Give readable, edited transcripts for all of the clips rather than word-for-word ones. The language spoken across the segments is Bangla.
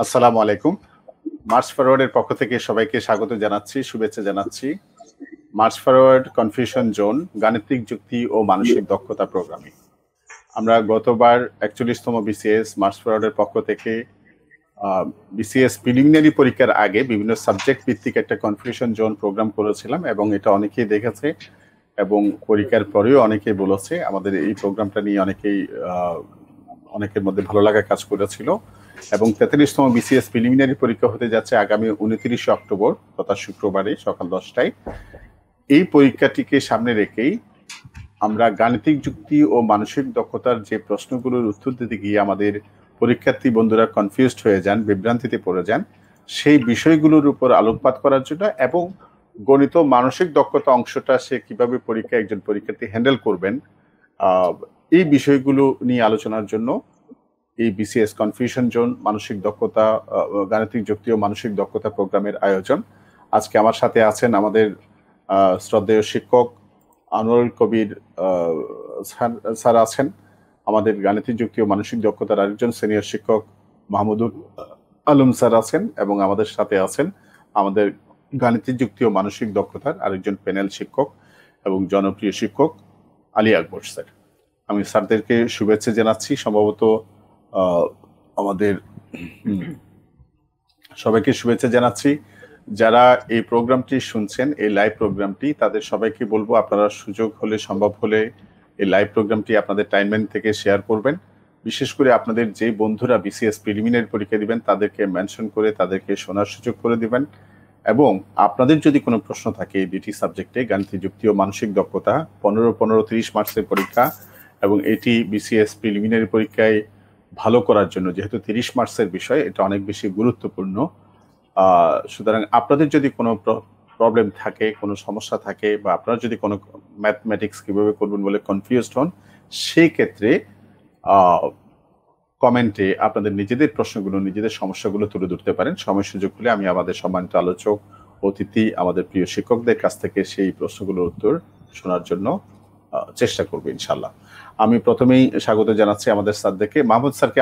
আসসালামু আলাইকুম। মার্চ ফরওয়ার্ডের পক্ষ থেকে সবাইকে স্বাগত জানাচ্ছি, শুভেচ্ছা জানাচ্ছি। মার্চ ফরওয়ার্ড কনফিউশন জোন, গাণিতিক যুক্তি ও মানসিক দক্ষতা প্রোগ্রামিং। আমরা গতবার ৪১তম বিসিএস মার্চ ফরওয়ার্ডের পক্ষ থেকে বিসিএস প্রিলিমিনারি পরীক্ষার আগে বিভিন্ন সাবজেক্ট ভিত্তিক একটা কনফিউশন জোন প্রোগ্রাম করেছিলাম এবং এটা অনেকেই দেখেছে এবং পরীক্ষার পরেও অনেকেই বলেছে। আমাদের এই প্রোগ্রামটা নিয়ে অনেকের মধ্যে ভালো লাগা কাজ করেছিল এবং ৪৩তম বিসিএস প্রিলিমিনারি পরীক্ষা হতে যাচ্ছে আগামী ২৯শে অক্টোবর তথা শুক্রবারে সকাল ১০টায়। এই পরীক্ষাটিকে সামনে রেখেই আমরা গাণিতিক যুক্তি ও মানসিক দক্ষতার যে প্রশ্নগুলোর উত্তর দিতে গিয়ে আমাদের পরীক্ষার্থী বন্ধুরা কনফিউজড হয়ে যান, বিভ্রান্তিতে পড়ে যান, সেই বিষয়গুলোর উপর আলোকপাত করার জন্য এবং গণিত মানসিক দক্ষতা অংশটা সে কিভাবে একজন পরীক্ষার্থী হ্যান্ডেল করবেন, এই বিষয়গুলো নিয়ে আলোচনার জন্য এই বিসিএস কনফিউশন জোন মানসিক দক্ষতা গাণিতিক যুক্তি ও মানসিক দক্ষতা প্রোগ্রামের আয়োজন। আজকে আমার সাথে আছেন আমাদের শ্রদ্ধেয় শিক্ষক আনোয়ারুল কবির স্যার আছেন, আমাদের গাণিতিক যুক্তি ও মানসিক দক্ষতার আরেকজন সিনিয়র শিক্ষক মাহমুদুল আলম স্যার আছেন এবং আমাদের সাথে আছেন আমাদের গাণিতিক যুক্তি ও মানসিক দক্ষতার আরেকজন প্যানেল শিক্ষক এবং জনপ্রিয় শিক্ষক আলী আকবর স্যার। আমি স্যারদেরকে শুভেচ্ছা জানাচ্ছি। সম্ভবত আমাদের সবাইকে শুভেচ্ছা জানাচ্ছি। যারা এই প্রোগ্রামটি শুনছেন, এই লাইভ প্রোগ্রামটি, তাদের সবাইকে বলবো আপনারা সুযোগ হলে, সম্ভব হলে এই লাইভ প্রোগ্রামটি আপনাদের টাইমলাইন থেকে শেয়ার করবেন। বিশেষ করে আপনাদের যে বন্ধুরা বিসিএস প্রিলিমিনারি পরীক্ষা দিবেন তাদেরকে মেনশন করে তাদেরকে শোনার সুযোগ করে দিবেন এবং আপনাদের যদি কোনো প্রশ্ন থাকে এই দুটি সাবজেক্টে, গাণিতিক যুক্তি ও মানসিক দক্ষতা, ১৫-১৫-৩০ মার্চের পরীক্ষা এবং এটি বিসিএস প্রিলিমিনারি পরীক্ষায় ভালো করার জন্য, যেহেতু ৩০ মার্চের বিষয়, এটা অনেক বেশি গুরুত্বপূর্ণ। সুতরাং আপনাদের যদি কোনো প্রবলেম থাকে, কোনো সমস্যা থাকে বা আপনারা যদি কোনো ম্যাথমেটিক্স কিভাবে করবেন বলে কনফিউজড হন, সেই ক্ষেত্রে কমেন্টে আপনাদের নিজেদের প্রশ্নগুলো, নিজেদের সমস্যাগুলো তুলে ধরতে পারেন। সময় সুযোগ হলে আমি আমাদের সম্মানিত আলোচক, অতিথি, আমাদের প্রিয় শিক্ষকদের কাছ থেকে সেই প্রশ্নগুলোর উত্তর শোনার জন্য চেষ্টা করবো ইনশাল্লাহ। আমি প্রথমেই স্বাগত জানাচ্ছি আমাদের স্যারদেরকে। মাহমুদ স্যারকে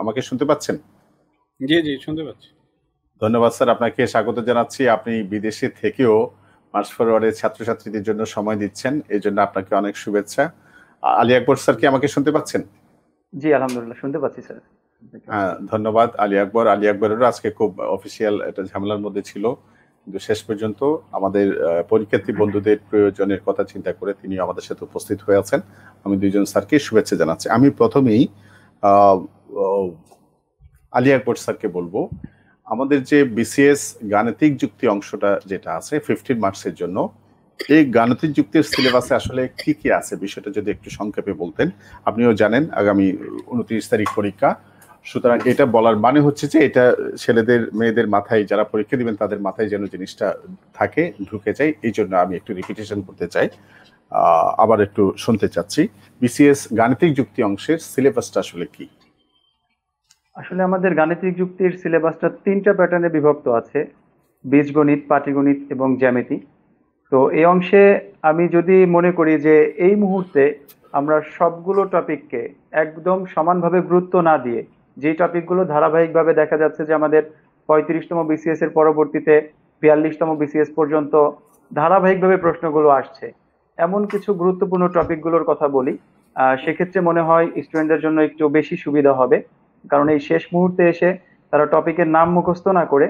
আমাকে শুনতে পাচ্ছেন? জি জি, শুনতে পাচ্ছি। ধন্যবাদ স্যার, আপনাকে স্বাগত জানাচ্ছি। আপনি বিদেশে থেকেও মার্চ ফরওয়ার্ডের ছাত্রছাত্রীদের জন্য সময় দিচ্ছেন, এই জন্য আপনাকে অনেক শুভেচ্ছা। আলী আকবর স্যার কি আমাকে শুনতে পাচ্ছেন? জি আলহামদুলিল্লাহ শুনতে পাচ্ছি স্যার। ধন্যবাদ আলী আকবর। আলী আকবরেরও আজকে খুব অফিসিয়াল একটা ঝামেলার মধ্যে ছিল, কিন্তু শেষ পর্যন্ত আমাদের পরীক্ষার্থী বন্ধুদের প্রয়োজনের কথা চিন্তা করে তিনি আমাদের সাথে উপস্থিত হয়ে আছেন। আমি দুইজন স্যারকে শুভেচ্ছা জানাচ্ছি। আমি প্রথমেই আলী আকবর স্যারকে বলবো, আমাদের যে বিসিএস গাণিতিক যুক্তি অংশটা যেটা আছে 15 মার্কসের জন্য, এই গাণিতিক যুক্তির সিলেবাসে আসলে কি কি আছে বিষয়টা যদি একটু সংক্ষেপে বলতেন। আপনিও জানেন আগামী 29 তারিখ পরীক্ষা, সুতরাং এটা বলার মানে হচ্ছে যে এটা ছেলেদের মেয়েদের মাথায়, যারা পরীক্ষা দিবেন তাদের মাথায় যেন জিনিসটা থাকে, ঢুকে যায়। এই জন্য আমি একটু রিপিটেশন করতে চাই, আবার একটু শুনতে চাচ্ছি বিসিএস গাণিতিক যুক্তি অংশের সিলেবাসটা আসলে কি। আসলে আমাদের গাণিতিক যুক্তির সিলেবাসটা 3টা প্যাটার্নে বিভক্ত আছে: বীজগণিত, পাটিগণিত এবং জ্যামিতি। তো এই অংশে আমি যদি মনে করি যে এই মুহূর্তে আমরা সবগুলো টপিককে একদম সমানভাবে গুরুত্ব না দিয়ে, যে টপিকগুলো ধারাবাহিকভাবে দেখা যাচ্ছে যে আমাদের 35তম বিসিএস এর পরবর্তীতে 42তম বিসিএস পর্যন্ত ধারাবাহিকভাবে প্রশ্নগুলো আসছে, এমন কিছু গুরুত্বপূর্ণ টপিকগুলোর কথা বলি, সেক্ষেত্রে মনে হয় স্টুডেন্টদের জন্য একটু বেশি সুবিধা হবে। কারণ এই শেষ মুহূর্তে এসে তারা টপিকের নাম মুখস্থ না করে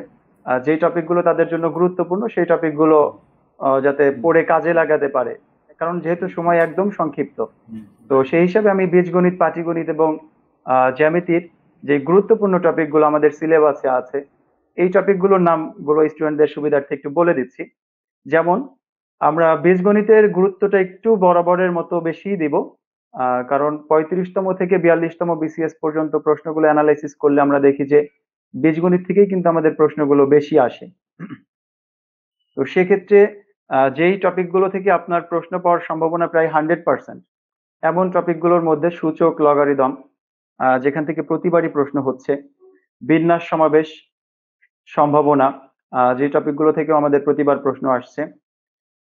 যে টপিকগুলো তাদের জন্য গুরুত্বপূর্ণ সেই টপিকগুলো যাতে পড়ে কাজে লাগাতে পারে, কারণ যেহেতু সময় একদম সংক্ষিপ্ত। তো সেই হিসাবে আমি বীজগণিত, পাটিগণিত এবং জ্যামিতির যে গুরুত্বপূর্ণ টপিকগুলো আমাদের সিলেবাসে আছে, এই টপিকগুলোর নামগুলো স্টুডেন্টদের সুবিধার্থে একটু বলে দিচ্ছি। যেমন আমরা বীজগণিতের গুরুত্বটা একটু বরাবরের মতো বেশি দিব, কারণ 35তম থেকে 42তম বিসিএস পর্যন্ত প্রশ্নগুলো অ্যানালাইসিস করলে আমরা দেখি যে বীজগণিত থেকেই কিন্তু আমাদের প্রশ্নগুলো বেশি আসে। তো সেক্ষেত্রে যেই টপিকগুলো থেকে আপনার প্রশ্ন পাওয়ার সম্ভাবনা প্রায় 100%, এমন টপিকগুলোর মধ্যে সূচক, লগারিদম, যেখান থেকে প্রতিবারই প্রশ্ন হচ্ছে, বিন্যাস, সমাবেশ, সম্ভাবনা, যে টপিকগুলো থেকে আমাদের প্রতিবার প্রশ্ন আসছে।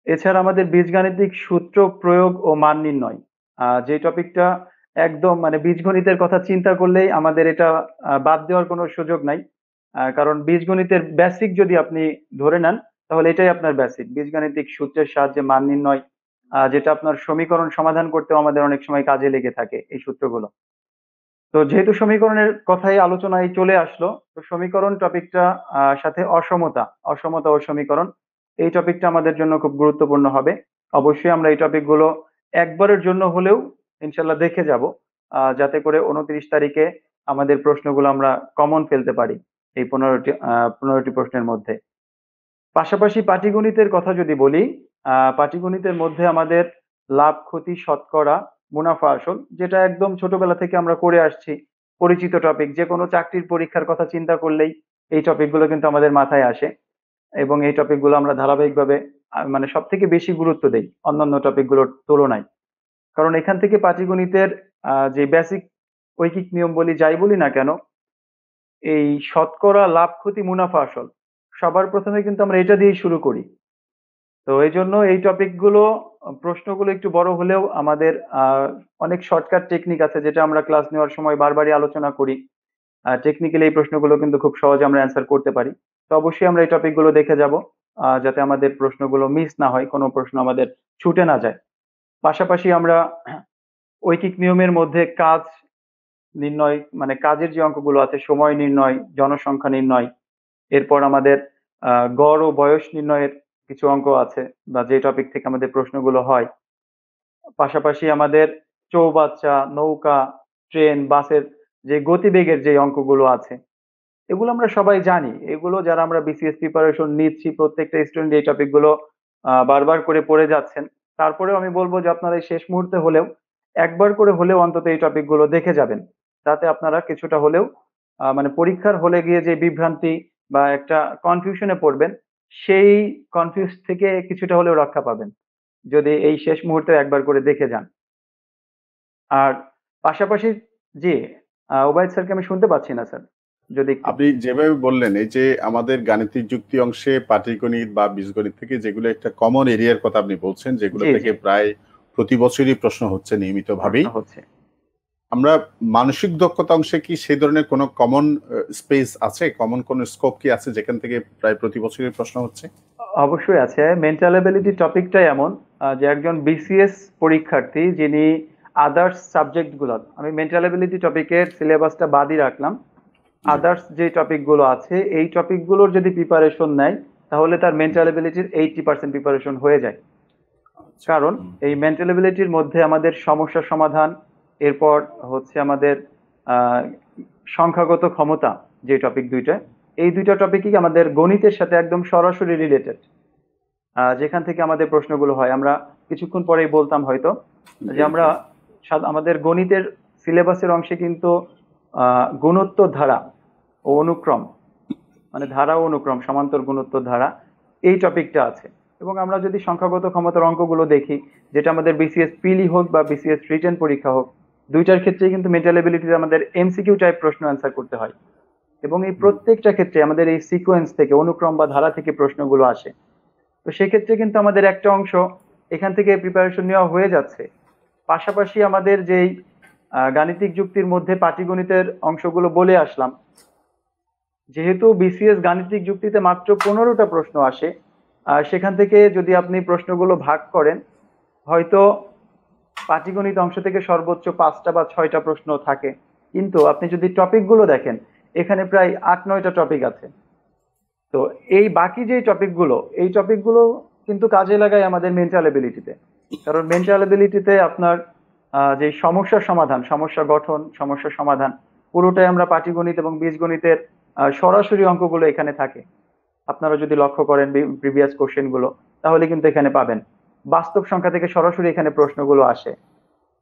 এছাড়া আমাদের বীজগাণিতিক সূত্র প্রয়োগ ও মান নির্ণয়, যে টপিকটা একদম মানে বীজগণিতের কথা চিন্তা করলেই আমাদের এটা বাদ দেওয়ার কোনো সুযোগ নাই। কারণ বীজগণিতের বেসিক যদি আপনি ধরে নেন, তাহলে এটাই আপনার বেসিক বীজগাণিতিক সূত্রের সাহায্যে মান নির্ণয়, যেটা আপনার সমীকরণ সমাধান করতেও আমাদের অনেক সময় কাজে লেগে থাকে এই সূত্রগুলো। তো যেহেতু সমীকরণের কথাই আলোচনায় চলে আসলো, তো সমীকরণ টপিকটা সাথে অসমতা, অসমতা ও সমীকরণ, এই টপিকটা আমাদের জন্য খুব গুরুত্বপূর্ণ হবে। অবশ্যই আমরা এই টপিকগুলো একবারের জন্য হলেও ইনশাল্লাহ দেখে যাব, যাতে করে 29 তারিখে আমাদের প্রশ্নগুলো আমরা কমন ফেলতে পারি এই 15টি প্রশ্নের মধ্যে। পাশাপাশি পাটিগণিতের কথা যদি বলি, পাটিগণিতের মধ্যে আমাদের লাভ ক্ষতি শতকরা মুনাফা আসল, যেটা একদম ছোটবেলা থেকে আমরা করে আসছি, পরিচিত টপিক। যে কোনো চাকরির পরীক্ষার কথা চিন্তা করলেই এই টপিকগুলো কিন্তু আমাদের মাথায় আসে, এবং এই টপিকগুলো আমরা ধারাবাহিকভাবে মানে সব থেকে বেশি গুরুত্ব দেই অন্যান্য টপিকগুলোর তুলনায়। কারণ এখান থেকে পাটিগণিতের যে বেসিক ঐকিক নিয়ম বলি, যাই বলি না কেন, এই শতকরা লাভ ক্ষতি মুনাফা আসল সবার প্রথমে কিন্তু আমরা এটা দিয়েই শুরু করি। তো এই জন্য এই টপিকগুলো, প্রশ্নগুলো একটু বড় হলেও আমাদের অনেক শর্টকাট টেকনিক আছে, যেটা আমরা ক্লাস নেওয়ার সময় বারবারই আলোচনা করি। টেকনিক্যালি এই প্রশ্নগুলো কিন্তু খুব সহজে আমরা অ্যান্সার করতে পারি। তো অবশ্যই আমরা এই টপিকগুলো দেখে যাব, যাতে আমাদের প্রশ্নগুলো মিস না হয়, কোনো প্রশ্ন আমাদের ছুটে না যায়। পাশাপাশি আমরা ঐকিক নিয়মের মধ্যে কাজ নির্ণয়, মানে কাজের যে অঙ্কগুলো আছে, সময় নির্ণয়, জনসংখ্যা নির্ণয়, এরপর আমাদের গড় ও বয়স নির্ণয়ের কিছু অঙ্ক আছে, বা যে টপিক থেকে আমাদের প্রশ্নগুলো হয়। পাশাপাশি আমাদের চৌবাচ্চা, নৌকা, ট্রেন, বাসের যে গতিবেগের যে অঙ্কগুলো আছে, এগুলো আমরা সবাই জানি। এগুলো যারা আমরা বিসিএস প্রিপারেশন নিচ্ছি, প্রত্যেকটা স্টুডেন্ট এই টপিকগুলো বারবার করে পড়ে যাচ্ছেন। তারপরেও আমি বলবো যে আপনারা এই শেষ মুহূর্তে হলেও একবার করে হলেও অন্তত এই টপিকগুলো দেখে যাবেন, যাতে আপনারা কিছুটা হলেও মানে পরীক্ষার হলে গিয়ে যে বিভ্রান্তি বা একটা কনফিউশনে পড়বেন, সেই কনফিউজ থেকে কিছুটা হলেও রক্ষা পাবেন যদি এই শেষ মুহূর্তে একবার করে দেখে যান। আর পাশাপাশি, জি, ওবায়দ স্যারকে আমি শুনতে পাচ্ছি না স্যার, যদি একটু। আপনি যেভাবে বললেন, এই যে আমাদের গাণিতিক যুক্তি অংশে পাটিগণিত বা বীজগণিত থেকে যেগুলো একটা কমন এরিয়ার কথা আপনি বলছেন, যেগুলো জি থেকে জি, প্রায় প্রতি বছরই প্রশ্ন হচ্ছে নিয়মিত প্রশ্ন ভাবেই, হচ্ছে। আমরা মানসিক দক্ষতা অংশে কি সেই ধরনের কোনো কমন স্পেস আছে, কমন কোন স্কোপ কি আছে যেখান থেকে প্রায় প্রতি বছরই প্রশ্ন হচ্ছে? অবশ্যই আছে। মেন্টাল এবিলিটি টপিকটাই এমন, যে একজন বিসিএস পরীক্ষার্থী যিনি আদার্স সাবজেক্ট গুলোর, আমি মেন্টাল এবিলিটি টপিকের সিলেবাসটা বাদই রাখলাম, আদার্স যে টপিকগুলো আছে এই টপিকগুলোর যদি প্রিপারেশন নেয়, তাহলে তার মেন্টাল এবিলিটির 80% প্রিপারেশন হয়ে যায়। কারণ এই মেন্টাল এবিলিটির মধ্যে আমাদের সমস্যা সমাধান, এরপর হচ্ছে আমাদের আহ, সংখ্যাগত ক্ষমতা, যে টপিক দুইটা, এই দুইটা টপিকই আমাদের গণিতের সাথে একদম সরাসরি রিলেটেড, যেখান থেকে আমাদের প্রশ্নগুলো হয়। আমরা কিছুক্ষণ পরেই বলতাম হয়তো যে আমরা আমাদের গণিতের সিলেবাসের অংশে কিন্তু গুণোত্তর ধারা ও অনুক্রম, মানে ধারা ও অনুক্রম, সমান্তর গুণোত্তর ধারা, এই টপিকটা আছে। এবং আমরা যদি সংখ্যাগত ক্ষমতার অঙ্কগুলো দেখি, যেটা আমাদের বিসিএস প্রিলি হোক বা বিসিএস রিটেন পরীক্ষা হোক, দুইটার ক্ষেত্রেই কিন্তু মেন্টাল এবিলিটিতে আমাদের এমসিকিউ টাইপ প্রশ্ন অ্যান্সার করতে হয়। এবং এই প্রত্যেকটা ক্ষেত্রে আমাদের এই সিকোয়েন্স থেকে, অনুক্রম বা ধারা থেকে প্রশ্নগুলো আসে। তো সেক্ষেত্রে কিন্তু আমাদের একটা অংশ এখান থেকে প্রিপারেশন নেওয়া হয়ে যাচ্ছে। পাশাপাশি আমাদের যেই গাণিতিক যুক্তির মধ্যে পাটিগণিতের অংশগুলো বলে আসলাম, যেহেতু বিসিএস গাণিতিক যুক্তিতে মাত্র 15টা প্রশ্ন আসে, সেখান থেকে যদি আপনি প্রশ্নগুলো ভাগ করেন, হয়তো পাটিগণিত অংশ থেকে সর্বোচ্চ 5টা বা 6টা প্রশ্ন থাকে। কিন্তু আপনি যদি টপিকগুলো দেখেন, এখানে প্রায় 8-9টা টপিক আছে। তো এই বাকি যে টপিকগুলো, এই টপিকগুলো কিন্তু কাজে লাগায় আমাদের মেন্টাল এবিলিটিতে। কারণ মেন্টাল এবিলিটিতে আপনার যে সমস্যা সমাধান, সমস্যা গঠন, সমস্যা সমাধান, পুরোটাই আমরা পাটিগণিত এবং বীজগণিতের সরাসরি অঙ্কগুলো এখানে থাকে। আপনারা যদি লক্ষ্য করেন প্রিভিয়াস কোশ্চেন গুলো, তাহলে কিন্তু এখানে পাবেন। বাস্তব সংখ্যা থেকে সরাসরি এখানে প্রশ্নগুলো আসে,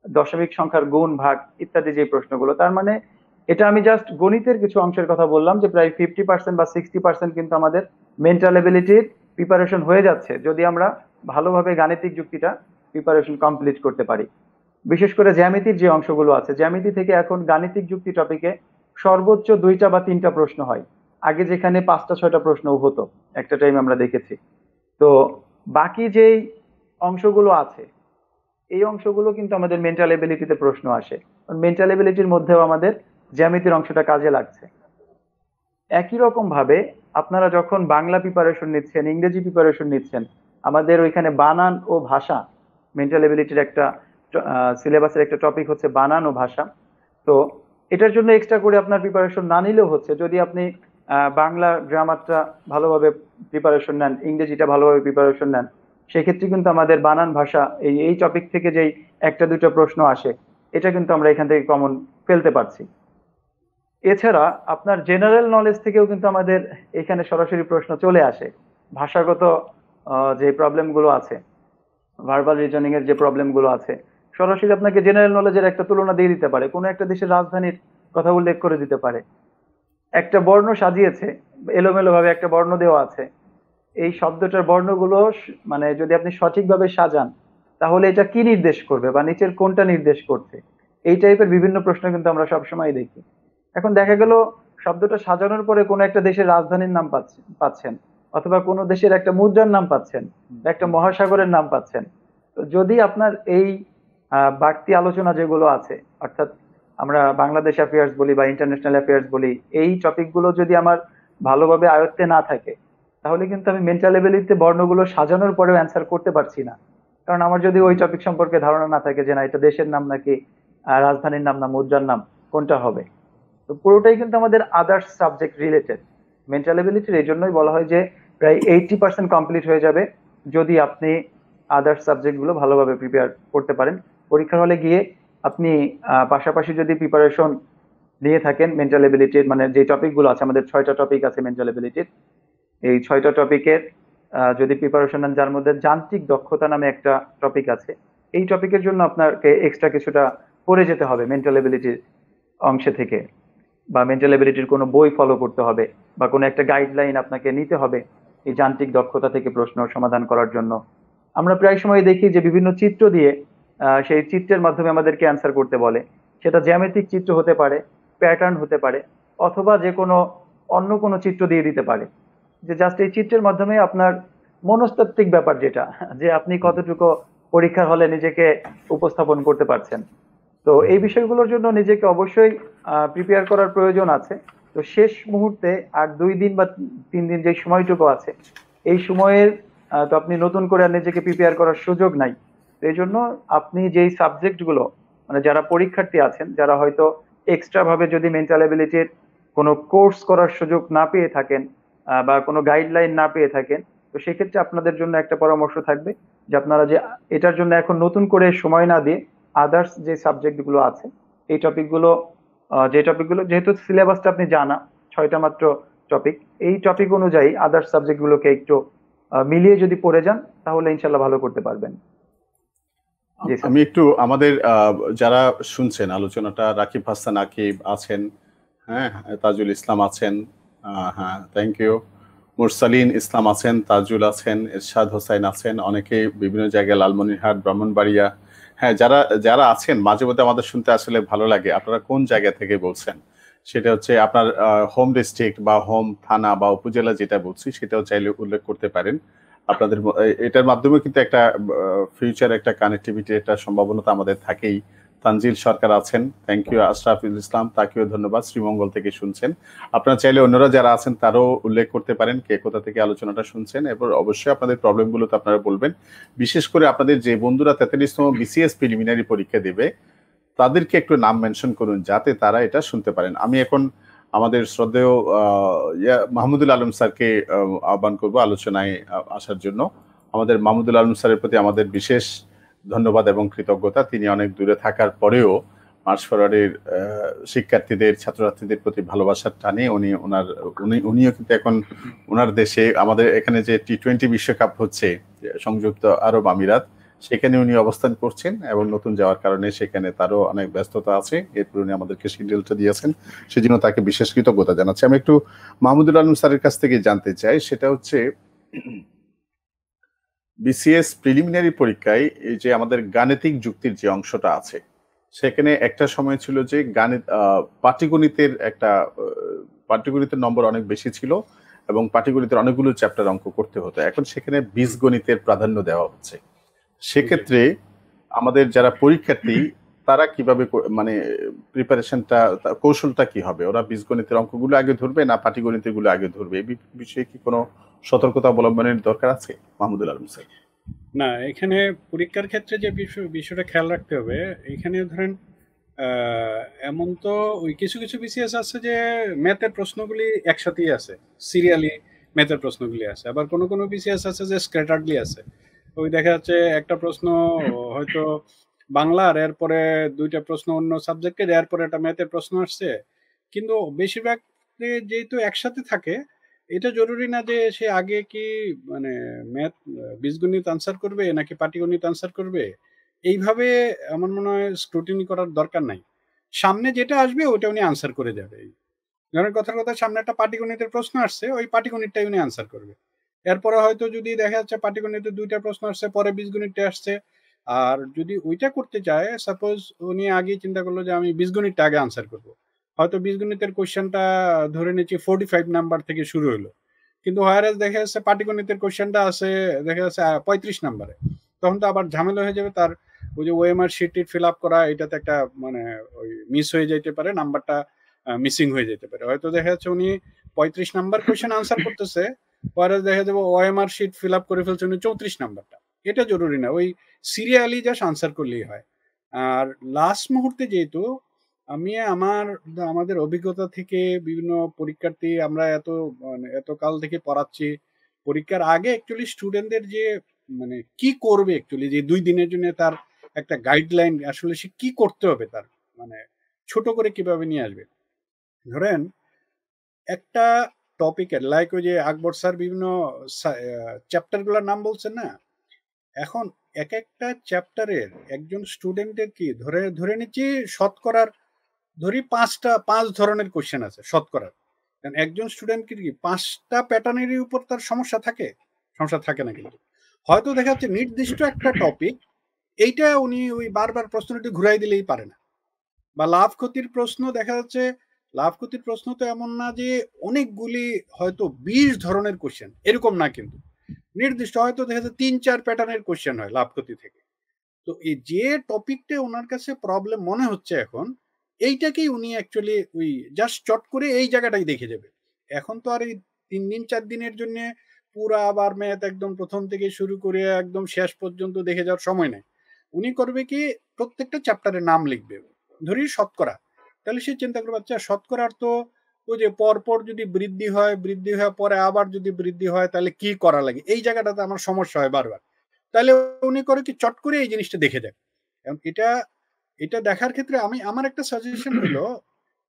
দশমিক সংখ্যার গুণ ভাগ ইত্যাদি যে প্রশ্নগুলো। তার মানে এটা আমি জাস্ট গণিতের কিছু অংশের কথা বললাম, যে প্রায় 50% বা 60% কিন্তু আমাদের মেন্টাল এবিলিটির প্রিপারেশন হয়ে যাচ্ছে, যদি আমরা ভালোভাবে গাণিতিক যুক্তিটা প্রিপারেশন কমপ্লিট করতে পারি। বিশেষ করে জ্যামিতির যে অংশগুলো আছে, জ্যামিতি থেকে এখন গাণিতিক যুক্তি টপিকে সর্বোচ্চ 2টা বা 3টা প্রশ্ন হয়। আগে যেখানে 5টা 6টা প্রশ্ন হতো একটা টাইম আমরা দেখেছি। তো বাকি যেই অংশগুলো আছে, এই অংশগুলো কিন্তু আমাদের মেন্টাল এবিলিটিতে প্রশ্ন আসে। মেন্টাল এবিলিটির মধ্যেও আমাদের জ্যামিতির অংশটা কাজে লাগছে। একই রকম ভাবে আপনারা যখন বাংলা প্রিপারেশন নিচ্ছেন, ইংরেজি প্রিপারেশন নিচ্ছেন, আমাদের ওইখানে বানান ও ভাষা, মেন্টাল এবিলিটির একটা সিলেবাসের একটা টপিক হচ্ছে বানান ও ভাষা। তো এটার জন্য এক্সট্রা করে আপনার প্রিপারেশন না নিলেও হচ্ছে, যদি আপনি বাংলা গ্রামারটা ভালোভাবে প্রিপারেশন নেন, ইংরেজিটা ভালোভাবে প্রিপারেশন নেন, সেক্ষেত্রে কিন্তু আমাদের বানান ভাষা এই এই টপিক থেকে যেই একটা দুটো প্রশ্ন আসে, এটা কিন্তু আমরা এখান থেকে কমন ফেলতে পারছি। এছাড়া আপনার জেনারেল নলেজ থেকেও কিন্তু আমাদের এখানে সরাসরি প্রশ্ন চলে আসে। ভাষাগত যে প্রবলেম গুলো আছে, ভার্বাল রিজনিং এর যে প্রবলেম গুলো আছে, সরাসরি আপনাকে জেনারেল নলেজের একটা তুলনা দিয়ে দিতে পারে, কোনো একটা দেশের রাজধানীর কথা উল্লেখ করে দিতে পারে। একটা বর্ণ সাজিয়েছে, এলোমেলো ভাবে একটা বর্ণ দেওয়া আছে, এই শব্দটার বর্ণগুলো মানে যদি আপনি সঠিকভাবে সাজান, তাহলে এটা কি নির্দেশ করবে বা নিচের কোনটা নির্দেশ করছে, এই টাইপের বিভিন্ন প্রশ্ন কিন্তু আমরা সবসময় দেখি। এখন দেখা গেল শব্দটা সাজানোর পরে কোনো একটা দেশের রাজধানীর নাম পাচ্ছেন, অথবা কোনো দেশের একটা মুদ্রার নাম পাচ্ছেন, বা একটা মহাসাগরের নাম পাচ্ছেন। তো যদি আপনার এই বাড়তি আলোচনা যেগুলো আছে, অর্থাৎ আমরা বাংলাদেশ অ্যাফেয়ার্স বলি বা ইন্টারন্যাশনাল অ্যাফেয়ার্স বলি, এই টপিকগুলো যদি আমার ভালোভাবে আয়ত্তে না থাকে, তাহলে কিন্তু আমি মেন্টাল এবিলিটিতে বর্ণগুলো সাজানোর পরেও অ্যান্সার করতে পারছি না। কারণ আমার যদি ওই টপিক সম্পর্কে ধারণা না থাকে যে না এটা দেশের নাম নাকি রাজধানীর নাম না মুদ্রার নাম, কোনটা হবে। তো পুরোটাই কিন্তু আমাদের আদার্স সাবজেক্ট রিলেটেড। মেন্টাল এবিলিটির এই জন্যই বলা হয় যে প্রায় 80% কমপ্লিট হয়ে যাবে যদি আপনি আদার্স সাবজেক্ট গুলো ভালোভাবে প্রিপেয়ার করতে পারেন। পরীক্ষার হলে গিয়ে আপনি পাশাপাশি যদি প্রিপারেশন নিয়ে থাকেন মেন্টাল এবিলিটির, মানে যে টপিক গুলো আছে, আমাদের 6টা টপিক আছে মেন্টাল এবিলিটির, এই 6টা টপিকের যদি প্রিপারেশন নেন, যার মধ্যে যান্ত্রিক দক্ষতা নামে একটা টপিক আছে, এই টপিকের জন্য আপনাকে এক্সট্রা কিছুটা পড়ে যেতে হবে মেন্টাল এবিলিটির অংশে থেকে, বা মেন্টাল এবিলিটির কোনো বই ফলো করতে হবে, বা কোনো একটা গাইডলাইন আপনাকে নিতে হবে এই যান্ত্রিক দক্ষতা থেকে প্রশ্ন সমাধান করার জন্য। আমরা প্রায় সময় দেখি যে বিভিন্ন চিত্র দিয়ে সেই চিত্রের মাধ্যমে আমাদেরকে অ্যান্সার করতে বলে। সেটা জ্যামিতিক চিত্র হতে পারে, প্যাটার্ন হতে পারে, অথবা যে কোনো অন্য কোনো চিত্র দিয়ে দিতে পারে, যে জাস্ট এই চিত্রের মাধ্যমে আপনার মনস্তাত্ত্বিক ব্যাপার যেটা, যে আপনি কতটুকু পরীক্ষার হলে নিজেকে উপস্থাপন করতে পারছেন। তো এই বিষয়গুলোর জন্য নিজেকে অবশ্যই প্রিপেয়ার করার প্রয়োজন আছে। তো শেষ মুহূর্তে আর 2 দিন বা 3 দিন যে সময়টুকু আছে, এই সময়ের তো আপনি নতুন করে আর নিজেকে প্রিপেয়ার করার সুযোগ নাই। তো এই জন্য আপনি যেই সাবজেক্ট গুলো, মানে যারা পরীক্ষার্থী আছেন, যারা হয়তো এক্সট্রা ভাবে যদি মেন্টাল এবিলিটির কোনো কোর্স করার সুযোগ না পেয়ে থাকেন, বা কোনো গাইডলাইন না পেয়ে থাকেন, তো সেক্ষেত্রে আপনাদের জন্য একটা পরামর্শ থাকবে যে আপনারা যে এটার জন্য এখন নতুন করে সময় না দিয়ে আদার্স যে সাবজেক্ট গুলো আছে, এই টপিকগুলো, যে টপিকগুলো যেহেতু সিলেবাসটা আপনি জানা 6টা মাত্র টপিক, এই টপিক অনুযায়ী আদার্স সাবজেক্ট গুলোকে একটু মিলিয়ে যদি পড়ে যান, তাহলে ইনশাল্লাহ ভালো করতে পারবেন। জি স্যার। আমি একটু আমাদের যারা শুনছেন আলোচনাটা, রাকিব হাসান আকিব আছেন, হ্যাঁ, তাজুল ইসলাম আছেন, হ্যাঁ থ্যাংক ইউ, মুরসালিন ইসলাম আছেন, তাজুল আছেন, এরশাদ হোসাইন আছেন, অনেকে বিভিন্ন জায়গায়, লালমনিরহাট, ব্রাহ্মণবাড়িয়া, হ্যাঁ, যারা যারা আছেন মাঝে মধ্যে আমাদের শুনতে আসলে ভালো লাগে। আপনারা কোন জায়গা থেকে বলছেন সেটা হচ্ছে আপনার হোম ডিস্ট্রিক্ট বা হোম থানা বা উপজেলা যেটা বলছি সেটাও চাইলে উল্লেখ করতে পারেন। আপনাদের এটার মাধ্যমে কিন্তু একটা ফিউচার একটা কানেক্টিভিটির একটা সম্ভাবনা তো আমাদের থাকেই। তানজিল সরকার আছেন, থ্যাংক ইউ। আশরাফুল ইসলাম, তাকেও ধন্যবাদ, শ্রীমঙ্গল থেকে শুনছেন। আপনারা চাইলে অন্যরা যারা আছেন তারও উল্লেখ করতে পারেন কে কোথা থেকে আলোচনাটা শুনছেন, এরপর অবশ্যই আপনাদের প্রবলেমগুলো তো আপনারা বলবেন। বিশেষ করে আপনাদের যে বন্ধুরা 43তম বিসিএস প্রিলিমিনারি পরীক্ষা দেবে তাদেরকে একটু নাম মেনশন করুন যাতে তারা এটা শুনতে পারেন। আমি এখন আমাদের শ্রদ্ধেয় মাহমুদুল আলম স্যারকে আহ্বান করবো আলোচনায় আসার জন্য। আমাদের মাহমুদুল আলম স্যারের প্রতি আমাদের বিশেষ ধন্যবাদ এবং কৃতজ্ঞতা। তিনি অনেক দূরে থাকার পরেও মার্চ ফরওয়ার্ডের শিক্ষার্থীদের, ছাত্রছাত্রীদের প্রতি ভালোবাসার টানে উনিও কিন্তু এখন ওনার দেশে, আমাদের এখানে যে টি-20 বিশ্বকাপ হচ্ছে সংযুক্ত আরব আমিরাত, সেখানে উনি অবস্থান করছেন এবং নতুন যাওয়ার কারণে সেখানে তারও অনেক ব্যস্ততা আছে। এরপর উনি আমাদেরকে শিডিউলটা দিয়েছেন, সেজন্য তাকে বিশেষ কৃতজ্ঞতা জানাচ্ছি। আমি একটু মাহমুদুল আলম স্যারের কাছ থেকে জানতে চাই, সেটা হচ্ছে বিসিএস প্রিলিমিনারি পরীক্ষায় এই যে আমাদের গাণিতিক যুক্তির যে অংশটা আছে, সেখানে একটা সময় ছিল যে পাটিগণিতের নম্বর অনেক বেশি ছিল এবং পাটিগণিতের অনেকগুলো চ্যাপ্টার অঙ্ক করতে হতো। এখন সেখানে বীজগণিতের প্রাধান্য দেওয়া হচ্ছে। সেক্ষেত্রে আমাদের যারা পরীক্ষার্থী তারা কিভাবে মানে প্রিপারেশনটা, কৌশলটা কি হবে? ওরা বীজগণিতের অঙ্কগুলো আগে ধরবে না পাটিগণিতের গুলো আগে ধরবে? এই বিষয়ে কি কোনো সতর্কতা অবলম্বনের দরকার আছে মাহমুদুল আলম স্যার? না, এখানে পরীক্ষার ক্ষেত্রে যে বিষয়টা খেয়াল রাখতে হবে, এখানে ধরেন এমন তো ওই কিছু কিছু বিসিএস আছে যে ম্যাথের প্রশ্নগুলি একসাথেই আছে, সিরিয়ালি ম্যাথের প্রশ্নগুলি আছে। আবার কোনো কোনো বিসিএস আছে যে স্ক্যাটার্ডলি আছে। ওই দেখা যাচ্ছে একটা প্রশ্ন হয়তো বাংলার, এরপরে দুইটা প্রশ্ন অন্য সাবজেক্টের, এরপরে একটা ম্যাথের প্রশ্ন আসছে। কিন্তু বেশিরভাগ যেহেতু একসাথে থাকে, এটা জরুরি না যে সে আগে কি মানে ম্যাথ বীজগণিত আনসার করবে নাকি পাটিগণিত আনসার করবে। এইভাবে আমার মনে হয় স্ক্রুটিনি করার দরকার নাই। সামনে যেটা আসবে ওটা উনি আনসার করে যাবে। ধরেন কথার কথা, সামনে একটা পাটিগণিতের প্রশ্ন আসছে, ওই পাটিগণিতটাই উনি আনসার করবে। এরপরে হয়তো যদি দেখা যাচ্ছে পাটিগণিতের দুইটা প্রশ্ন আসছে, পরে বীজগণিতটা আসছে, আর যদি ওইটা করতে চায়, সাপোজ উনি আগে চিন্তা করলো যে আমি বীজগণিতটা আগে আনসার করব, হয়তো বীজগণিতের কোশ্চেনটা ধরে নিচ্ছি 45 নাম্বার থেকে শুরু হলো, কিন্তু হোয়ারাস দেখা যাচ্ছে পাটিগণিতের কোশ্চেনটা আছে দেখা যাচ্ছে 35 নাম্বারে। তখন তো আবার ঝামেলা হয়ে যাবে তার, ওই যে ওএমআর শিট ফিল আপ করা, এটাতে একটা মানে ওই মিস হয়ে যেতে পারে, নাম্বারটা মিসিং হয়ে যেতে পারে। হয়তো দেখা যাচ্ছে উনি 35 নাম্বার কোশ্চেন আনসার করতেছে, পরে দেখা যাবে ওএমআর শিট ফিল আপ করে ফেলছে উনি 34 নাম্বারটা। এটা জরুরি না, ওই সিরিয়ালি জাস্ট আনসার করলেই হয়। আর লাস্ট মুহূর্তে যেহেতু আমি আমাদের অভিজ্ঞতা থেকে বিভিন্ন পরীক্ষার্থী আমরা মানে এত কাল থেকে পড়াচ্ছি, পরীক্ষার আগে অ্যাকচুয়ালি স্টুডেন্টদের যে মানে কি করবে, অ্যাকচুয়ালি যে 2 দিনের জন্য তার একটা গাইডলাইন, আসলে সে কি করতে হবে, তার মানে ছোট করে কিভাবে নিয়ে আসবে। ধরেন একটা টপিকের লাইক ওই যে আকবর স্যার বিভিন্ন চ্যাপ্টারগুলোর নাম বলছেন না, এখন এক একটা চ্যাপ্টারের একজন স্টুডেন্টের কি ধরে নিচ্ছি শতকরার, ধরি 5 ধরনের কোশ্চেন আছে শতকরার। কারণ একজন স্টুডেন্টকে কি 5টা প্যাটার্নেরই উপর তার সমস্যা থাকে? সমস্যা থাকে না, কিন্তু হয়তো দেখা যাচ্ছে নির্দিষ্ট একটা টপিক, এইটা উনি ওই বারবার প্রশ্নটি ঘুরাই দিলেই পারে না। বা লাভ ক্ষতির প্রশ্ন দেখা যাচ্ছে, লাভ ক্ষতির প্রশ্ন তো এমন না যে অনেকগুলি হয়তো 20 ধরনের কোশ্চেন, এরকম না, কিন্তু নির্দিষ্ট হয়তো দেখা যাচ্ছে 3-4 প্যাটার্নের কোশ্চেন হয় লাভ ক্ষতি থেকে। তো এই যে টপিকটা ওনার কাছে প্রবলেম মনে হচ্ছে এখন, এইটাকেই উনি অ্যাকচুয়ালি ওই জাস্ট চট করে এই জায়গাটাই দেখে যাবে। এখন তো আর এই 3 দিন 4 দিনের জন্য পুরা আবার ম্যাথ একদম প্রথম থেকে শুরু করে একদম শেষ পর্যন্ত দেখে যাওয়ার সময় নেই। উনি করবে কি, প্রত্যেকটা চ্যাপ্টারের নাম লিখবে, ধরি শতকরা, তাহলে সে চিন্তা করবে আচ্ছা শতকরার তো ওই যে পরপর যদি বৃদ্ধি হয়, বৃদ্ধি হওয়ার পরে আবার যদি বৃদ্ধি হয়, তাহলে কি করা লাগে, এই জায়গাটাতে আমার সমস্যা হয় বারবার। তাহলে উনি করে কি চট করে এই জিনিসটা দেখে দেয়। এটা এটা দেখার ক্ষেত্রে আমার একটা সাজেশন হলো,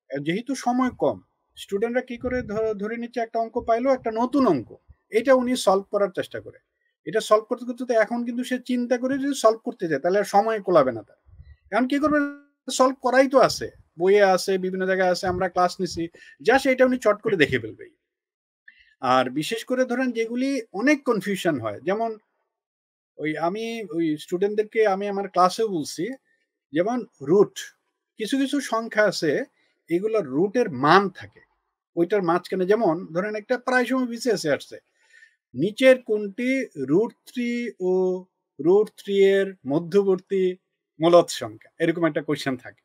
যেহেতু সময় কম, স্টুডেন্টরা কি করে ধরে নিচ্ছে একটা অঙ্ক পাইলো, একটা নতুন অঙ্ক, এটা উনি সলভ করার চেষ্টা করে। এটা সলভ করতে করতে এখন কিন্তু সে চিন্তা করে যদি সলভ করতে যায়, তাহলে আর সময় কোলাবে না তার। এখন কি করবে, সলভ করাই তো আছে, বইয়ে আছে, বিভিন্ন জায়গায় আছে, আমরা ক্লাস নিছি, জাস্ট এটা উনি চট করে দেখে ফেলবে। আর বিশেষ করে ধরেন যেগুলি অনেক কনফিউশন হয়, যেমন ওই স্টুডেন্টদেরকে আমি আমার ক্লাসেও বলছি, যেমন রুট, কিছু কিছু সংখ্যা আছে এগুলোর রুটের মান থাকে ওইটার মাঝখানে, যেমন ধরেন একটা প্রায় সময় বিসিএসে আসছে, নিচের কোনটি √3 ও √3 এর মধ্যবর্তী মূলদ সংখ্যা, এরকম একটা কোয়েশ্চেন থাকে,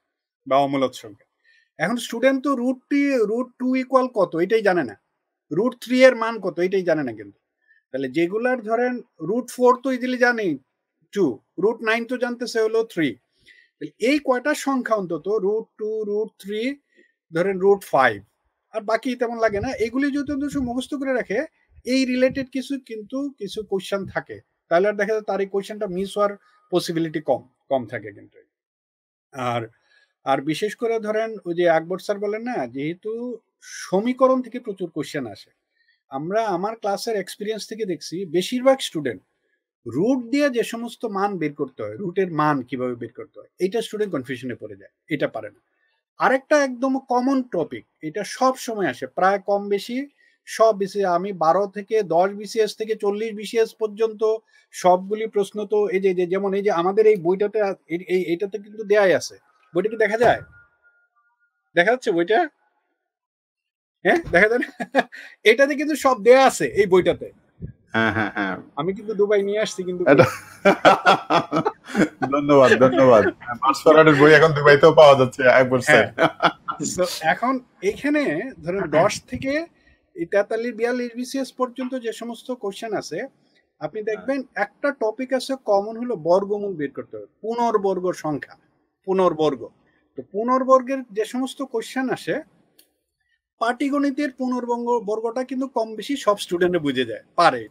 বা অমূলদ সংখ্যা। এখন স্টুডেন্ট তো √2 ইকুয়াল কত এটাই জানে না, √3 এর মান কত এটাই জানে না, কিন্তু তাহলে যেগুলার ধরেন √4 তো ইজিলি জানি 2, √9 তো জানতেছে হলো 3, এই কয়টা সংখ্যা অন্তত √2 √3 ধরেন √5, আর বাকি তেমন লাগে না, এগুলি যদি মুখস্থ করে রাখে, এই রিলেটেড কিছু কোশ্চেন থাকে, তাহলে আর দেখা যায় তার এই কোশ্চেনটা মিস হওয়ার পসিবিলিটি কম কম থাকে কিন্তু। আর আর বিশেষ করে ধরেন ওই যে আকবর স্যার বলেন না, যেহেতু সমীকরণ থেকে প্রচুর কোশ্চেন আসে, আমার ক্লাসের এক্সপিরিয়েন্স থেকে দেখছি বেশিরভাগ স্টুডেন্ট রুট দিয়ে যে সমস্ত মান বের করতে হয়, রুটের মান কিভাবে বের করতে হয়, এইটা স্টুডেন্ট কনফিউশনে পড়ে যায়, এটা পারে না। আরেকটা একদম কমন টপিক, এটা সব সময় আসে প্রায় কম বেশি সব বিসিএস, আমি 12 থেকে 10 বিসিএস থেকে 40 বিসিএস পর্যন্ত সবগুলি প্রশ্ন তো এই যে যেমন এই যে আমাদের এই বইটাতে এইটাতে কিন্তু দেয়াই আছে, বইটা কি দেখা যায়, দেখা যাচ্ছে বইটা? হ্যাঁ দেখা যায় না? এটাতে কিন্তু সব দেয়া আছে এই বইটাতে। হ্যাঁ হ্যাঁ হ্যাঁ, আমি কিন্তু দুবাই নিয়ে আসছি কিন্তু এটা ধন্যবাদ ধন্যবাদ। মার্চ ফরওয়ার্ডের বই এখন দুবাইতেও পাওয়া যাচ্ছে একবার স্যার। তো এখন এখানে ধরেন 10 থেকে 43 42 বিসিএস পর্যন্ত যে সমস্ত কোশ্চেন আছে আপনি দেখবেন একটা টপিক আছে কমন হলো বর্গমূল বের করতে হবে, পুনর্বর্গ সংখ্যা, পুনর্বর্গ। তো পুনর্বর্গের যে সমস্ত কোশ্চেন আসে পাটিগণিতের পুনর্বর্গটা কিন্তু কম বেশি সব স্টুডেন্টরা বুঝে যায়, পারে।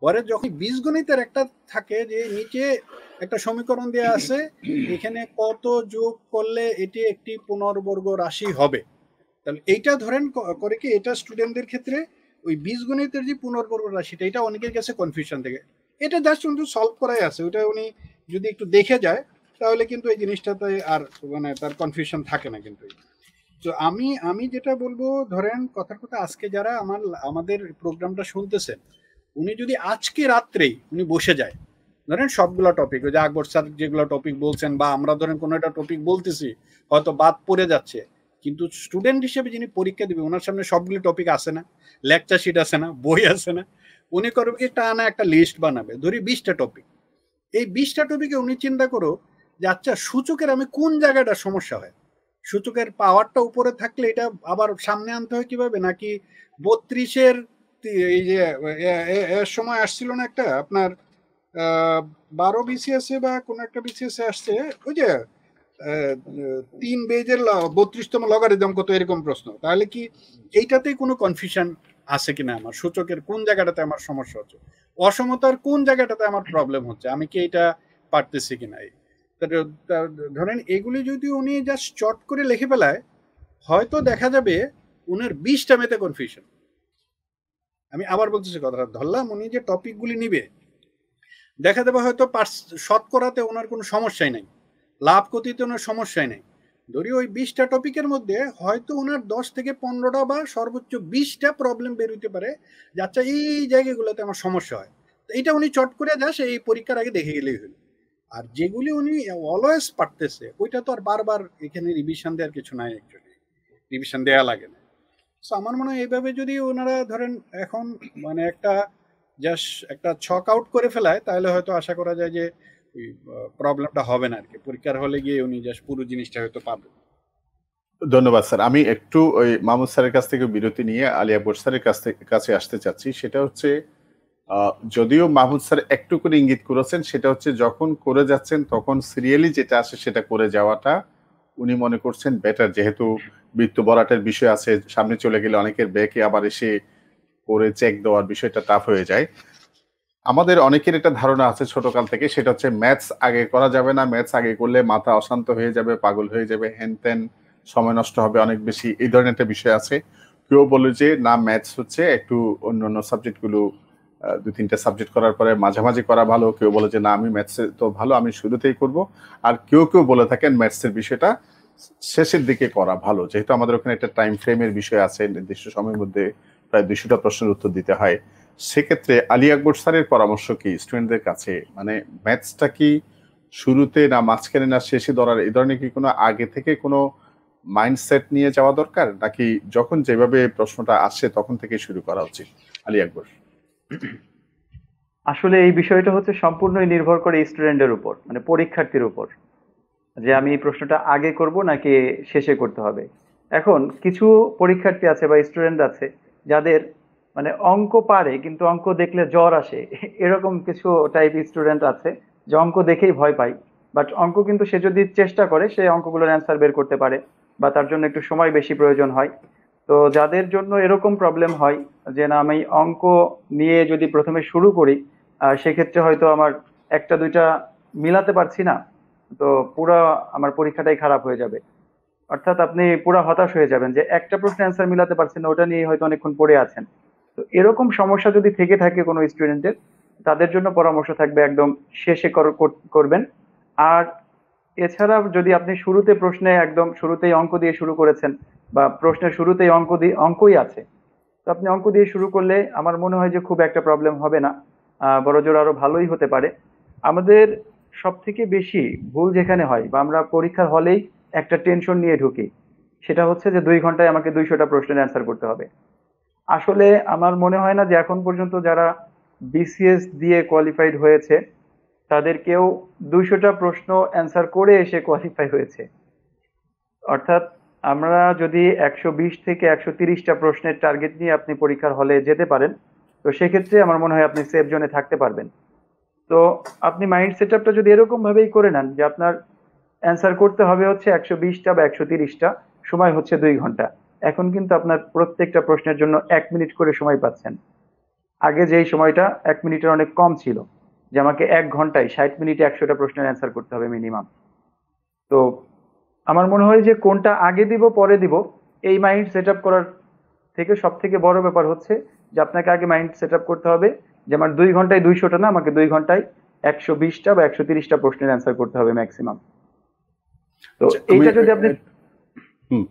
পরে যখন বীজগণিতের একটা থাকে যে নিচে একটা সমীকরণ দেওয়া আছে, এখানে কত যোগ করলে এটি একটি পুনর্বর্গ রাশি হবে, তাহলে এইটা ধরেন করে কি এটা স্টুডেন্টদের ক্ষেত্রে ওই বীজগণিতের যে পুনর্বর্গ রাশিটা এটা অনেকের কাছে কনফিউশন থাকে। এটা জাস্ট কিন্তু সলভ করাই আছে, ওটা উনি যদি একটু দেখে যায় তাহলে কিন্তু এই জিনিসটাতে আর মানে তার কনফিউশন থাকে না। কিন্তু তো আমি যেটা বলবো, ধরেন কথার কথা আজকে যারা আমাদের প্রোগ্রামটা শুনতেছেন, উনি যদি আজকে রাত্রেই উনি বসে যায়, ধরেন সবগুলো টপিক ওই যে আকবর স্যার যেগুলো টপিক বলছেন বা আমরা ধরেন কোনো একটা টপিক বলতেছি হয়তো বাদ পড়ে যাচ্ছে, কিন্তু স্টুডেন্ট হিসেবে যিনি পরীক্ষা দিবে ওনার সামনে সবগুলো টপিক আসে না, লেকচার শিট আছে না, বই আছে না, উনি করবে কি টানা একটা লিস্ট বানাবে, ধরি 20টা টপিক। এই 20টা টপিকে উনি চিন্তা করো যে আচ্ছা সূচকের আমি কোন জায়গাটা সমস্যা হয়, সূচকের পাওয়ারটা উপরে থাকলে এটা আবার সামনে আনতে হয় কিভাবে, নাকি 32-এর এই যে এর সময় আসছিল না একটা আপনার 12 বিসিএস বা কোন একটা বিসিএস আসছে ওই যে 3 বেজের 32তম লগারিদম কত, এরকম প্রশ্ন। তাহলে কি এইটাতে কোনো কনফিউশন আছে কিনা, আমার সূচকের কোন জায়গাটাতে আমার সমস্যা হচ্ছে, অসমতার কোন জায়গাটাতে আমার প্রবলেম হচ্ছে, আমি কি এটা পারতেছি কিনা। ধরেন এগুলি যদি উনি জাস্ট চট করে লিখে ফেলায় হয়তো দেখা যাবে উনার 20টা মেতে কনফিউশন। আমি আবার বলতেছি কথাটা, ধরলাম উনি যে টপিকগুলি নিবে দেখা যাবে হয়তো শতকরাতে ওনার কোনো সমস্যাই নাই, লাভ ক্ষতিতে ওনার সমস্যাই নেই। ধরি ওই 20টা টপিকের মধ্যে হয়তো ওনার 10 থেকে 15টা বা সর্বোচ্চ 20টা প্রবলেম বের হইতে পারে যে আচ্ছা এই জায়গাগুলোতে আমার সমস্যা হয়, তো এটা উনি চট করে যা এই পরীক্ষার আগে দেখে গেলেই হলো। আর যেগুলি উনি অলওয়েজ পারতেছে ওইটা তো আর বারবার এখানে রিভিশন দেওয়ার কিছু নাই, অ্যাকচুয়ালি রিভিশন দেওয়া লাগে না। সো আমার মনে হয় এইভাবে যদি ওনারা ধরেন এখন মানে জাস্ট একটা ছক আউট করে ফেলায় তাহলে হয়তো আশা করা যায় যে ওই প্রবলেমটা হবে না আর কি, পরীক্ষার হলে গিয়ে উনি জাস্ট পুরো জিনিসটা হয়তো পাবেন। ধন্যবাদ স্যার। আমি একটু ওই মাহমুদ স্যারের কাছ থেকে বিরতি নিয়ে আলী আকবর স্যারের কাছে আসতে চাচ্ছি। সেটা হচ্ছে যদিও মাহমুদ স্যার একটু করে ইঙ্গিত করেছেন, সেটা হচ্ছে যখন করে যাচ্ছেন তখন সিরিয়ালি যেটা আসে সেটা করে যাওয়াটা উনি মনে করছেন বেটার, যেহেতু বৃত্ত বরাটের বিষয় আছে, সামনে চলে গেলে অনেকের ব্যাকে আবার এসে করে চেক দেওয়ার বিষয়টা টাফ হয়ে যায়। আমাদের অনেকের একটা ধারণা আছে ছোটকাল থেকে, সেটা হচ্ছে ম্যাথস আগে করা যাবে না, ম্যাথস আগে করলে মাথা অশান্ত হয়ে যাবে, পাগল হয়ে যাবে, হ্যান ত্যান, সময় নষ্ট হবে অনেক বেশি, এই ধরনের একটা বিষয় আছে। কেউ বলে যে না, ম্যাথস হচ্ছে একটু অন্যান্য সাবজেক্টগুলো 2-3টা সাবজেক্ট করার পরে মাঝামাঝি করা ভালো। কেউ বলে যে না, আমি ম্যাথসে তো ভালো, আমি শুরুতেই করব। আর কেউ কেউ বলে থাকেন ম্যাথসের বিষয়টা শেষের দিকে করা ভালো, যেহেতু আমাদের ওখানে একটা টাইম ফ্রেমের বিষয় আছে, নির্দিষ্ট সময়ের মধ্যে প্রায় 200টা প্রশ্নের উত্তর দিতে হয়। সেক্ষেত্রে আলী আকবর স্যারের পরামর্শ কি স্টুডেন্টদের কাছে, মানে ম্যাথসটা কি শুরুতে না মাঝখানে না শেষে ধরার, এই ধরনের কি কোনো আগে থেকে কোনো মাইন্ডসেট নিয়ে যাওয়া দরকার, নাকি যখন যেভাবে প্রশ্নটা আসে তখন থেকে শুরু করা উচিত? আলী আকবর। আসলে এই বিষয়টা হচ্ছে সম্পূর্ণই নির্ভর করে স্টুডেন্টের উপর, মানে পরীক্ষার্থীর উপর, যে আমি এই প্রশ্নটা আগে করব নাকি শেষে করতে হবে। এখন কিছু পরীক্ষার্থী আছে বা স্টুডেন্ট আছে যাদের মানে অঙ্ক পারে কিন্তু অঙ্ক দেখলে জ্বর আসে, এরকম কিছু টাইপ স্টুডেন্ট আছে যে অঙ্ক দেখেই ভয় পায়, বাট অঙ্ক কিন্তু সে যদি চেষ্টা করে সে অঙ্কগুলোর অ্যান্সার বের করতে পারে, বা তার জন্য একটু সময় বেশি প্রয়োজন হয়। তো যাদের জন্য এরকম প্রবলেম হয় যে না আমি অঙ্ক নিয়ে যদি প্রথমে শুরু করি সেক্ষেত্রে হয়তো আমার একটা দুইটা মিলাতে পারছি না, তো পুরা আমার পরীক্ষাটাই খারাপ হয়ে যাবে। অর্থাৎ আপনি পুরা হতাশ হয়ে যাবেন যে একটা প্রশ্নের অ্যান্সার মিলাতে পারছেন না, ওটা নিয়ে হয়তো অনেকক্ষণ পড়ে আছেন। তো এরকম সমস্যা যদি থেকে থাকে কোনো স্টুডেন্টের, তাদের জন্য পরামর্শ থাকবে একদম শেষে করবেন। আর এছাড়া যদি আপনি শুরুতে প্রশ্নে একদম শুরুতেই অঙ্ক দিয়ে শুরু করেছেন বা প্রশ্নের শুরুতেই অঙ্কই আছে, তো আপনি অঙ্ক দিয়ে শুরু করলে আমার মনে হয় যে খুব একটা প্রবলেম হবে না, বড়জোর আরো ভালোই হতে পারে। আমাদের সব থেকে বেশি ভুল যেখানে হয় বা আমরা পরীক্ষার হলেই একটা টেনশন নিয়ে ঢুকি, সেটা হচ্ছে যে 2 ঘন্টায় আমাকে 200টা প্রশ্নের অ্যান্সার করতে হবে। আসলে আমার মনে হয় না যে এখন পর্যন্ত যারা বিসিএস দিয়ে কোয়ালিফাইড হয়েছে তাদেরকেও 200টা প্রশ্ন অ্যান্সার করে এসে কোয়ালিফাই হয়েছে। অর্থাৎ আমরা যদি 120 থেকে 130টা প্রশ্নের টার্গেট নিয়ে আপনি পরীক্ষার হলে যেতে পারেন, তো সেক্ষেত্রে আমার মনে হয় আপনি সেফ জোনে থাকতে পারবেন। তো আপনি মাইন্ড সেট আপটা যদি এরকম ভাবেই করে নেন যে আপনার অ্যান্সার করতে হবে হচ্ছে 120টা বা 130টা, সময় হচ্ছে 2 ঘন্টা, এখন কিন্তু আপনার প্রত্যেকটা প্রশ্নের জন্য 1 মিনিট করে সময় পাচ্ছেন। আগে যেই সময়টা 1 মিনিটের অনেক কম ছিল, যে আমাকে 1 ঘন্টায় 60 মিনিটে 100টা প্রশ্নের অ্যান্সার করতে হবে মিনিমাম। তো আমার মনে হয় যে কোনটা আগে দিব পরে দিব, এই মাইন্ড সেট আপ করার থেকে সব থেকে বড় ব্যাপার হচ্ছে যে আপনাকে আগে মাইন্ড সেট আপ করতে হবে যে আমার 2 ঘন্টায় 200টা না, আমাকে 2 ঘন্টায় 120টা বা 130টা প্রশ্নের অ্যান্সার করতে হবে ম্যাক্সিমাম। তো আমি এইটা যদি আপনি,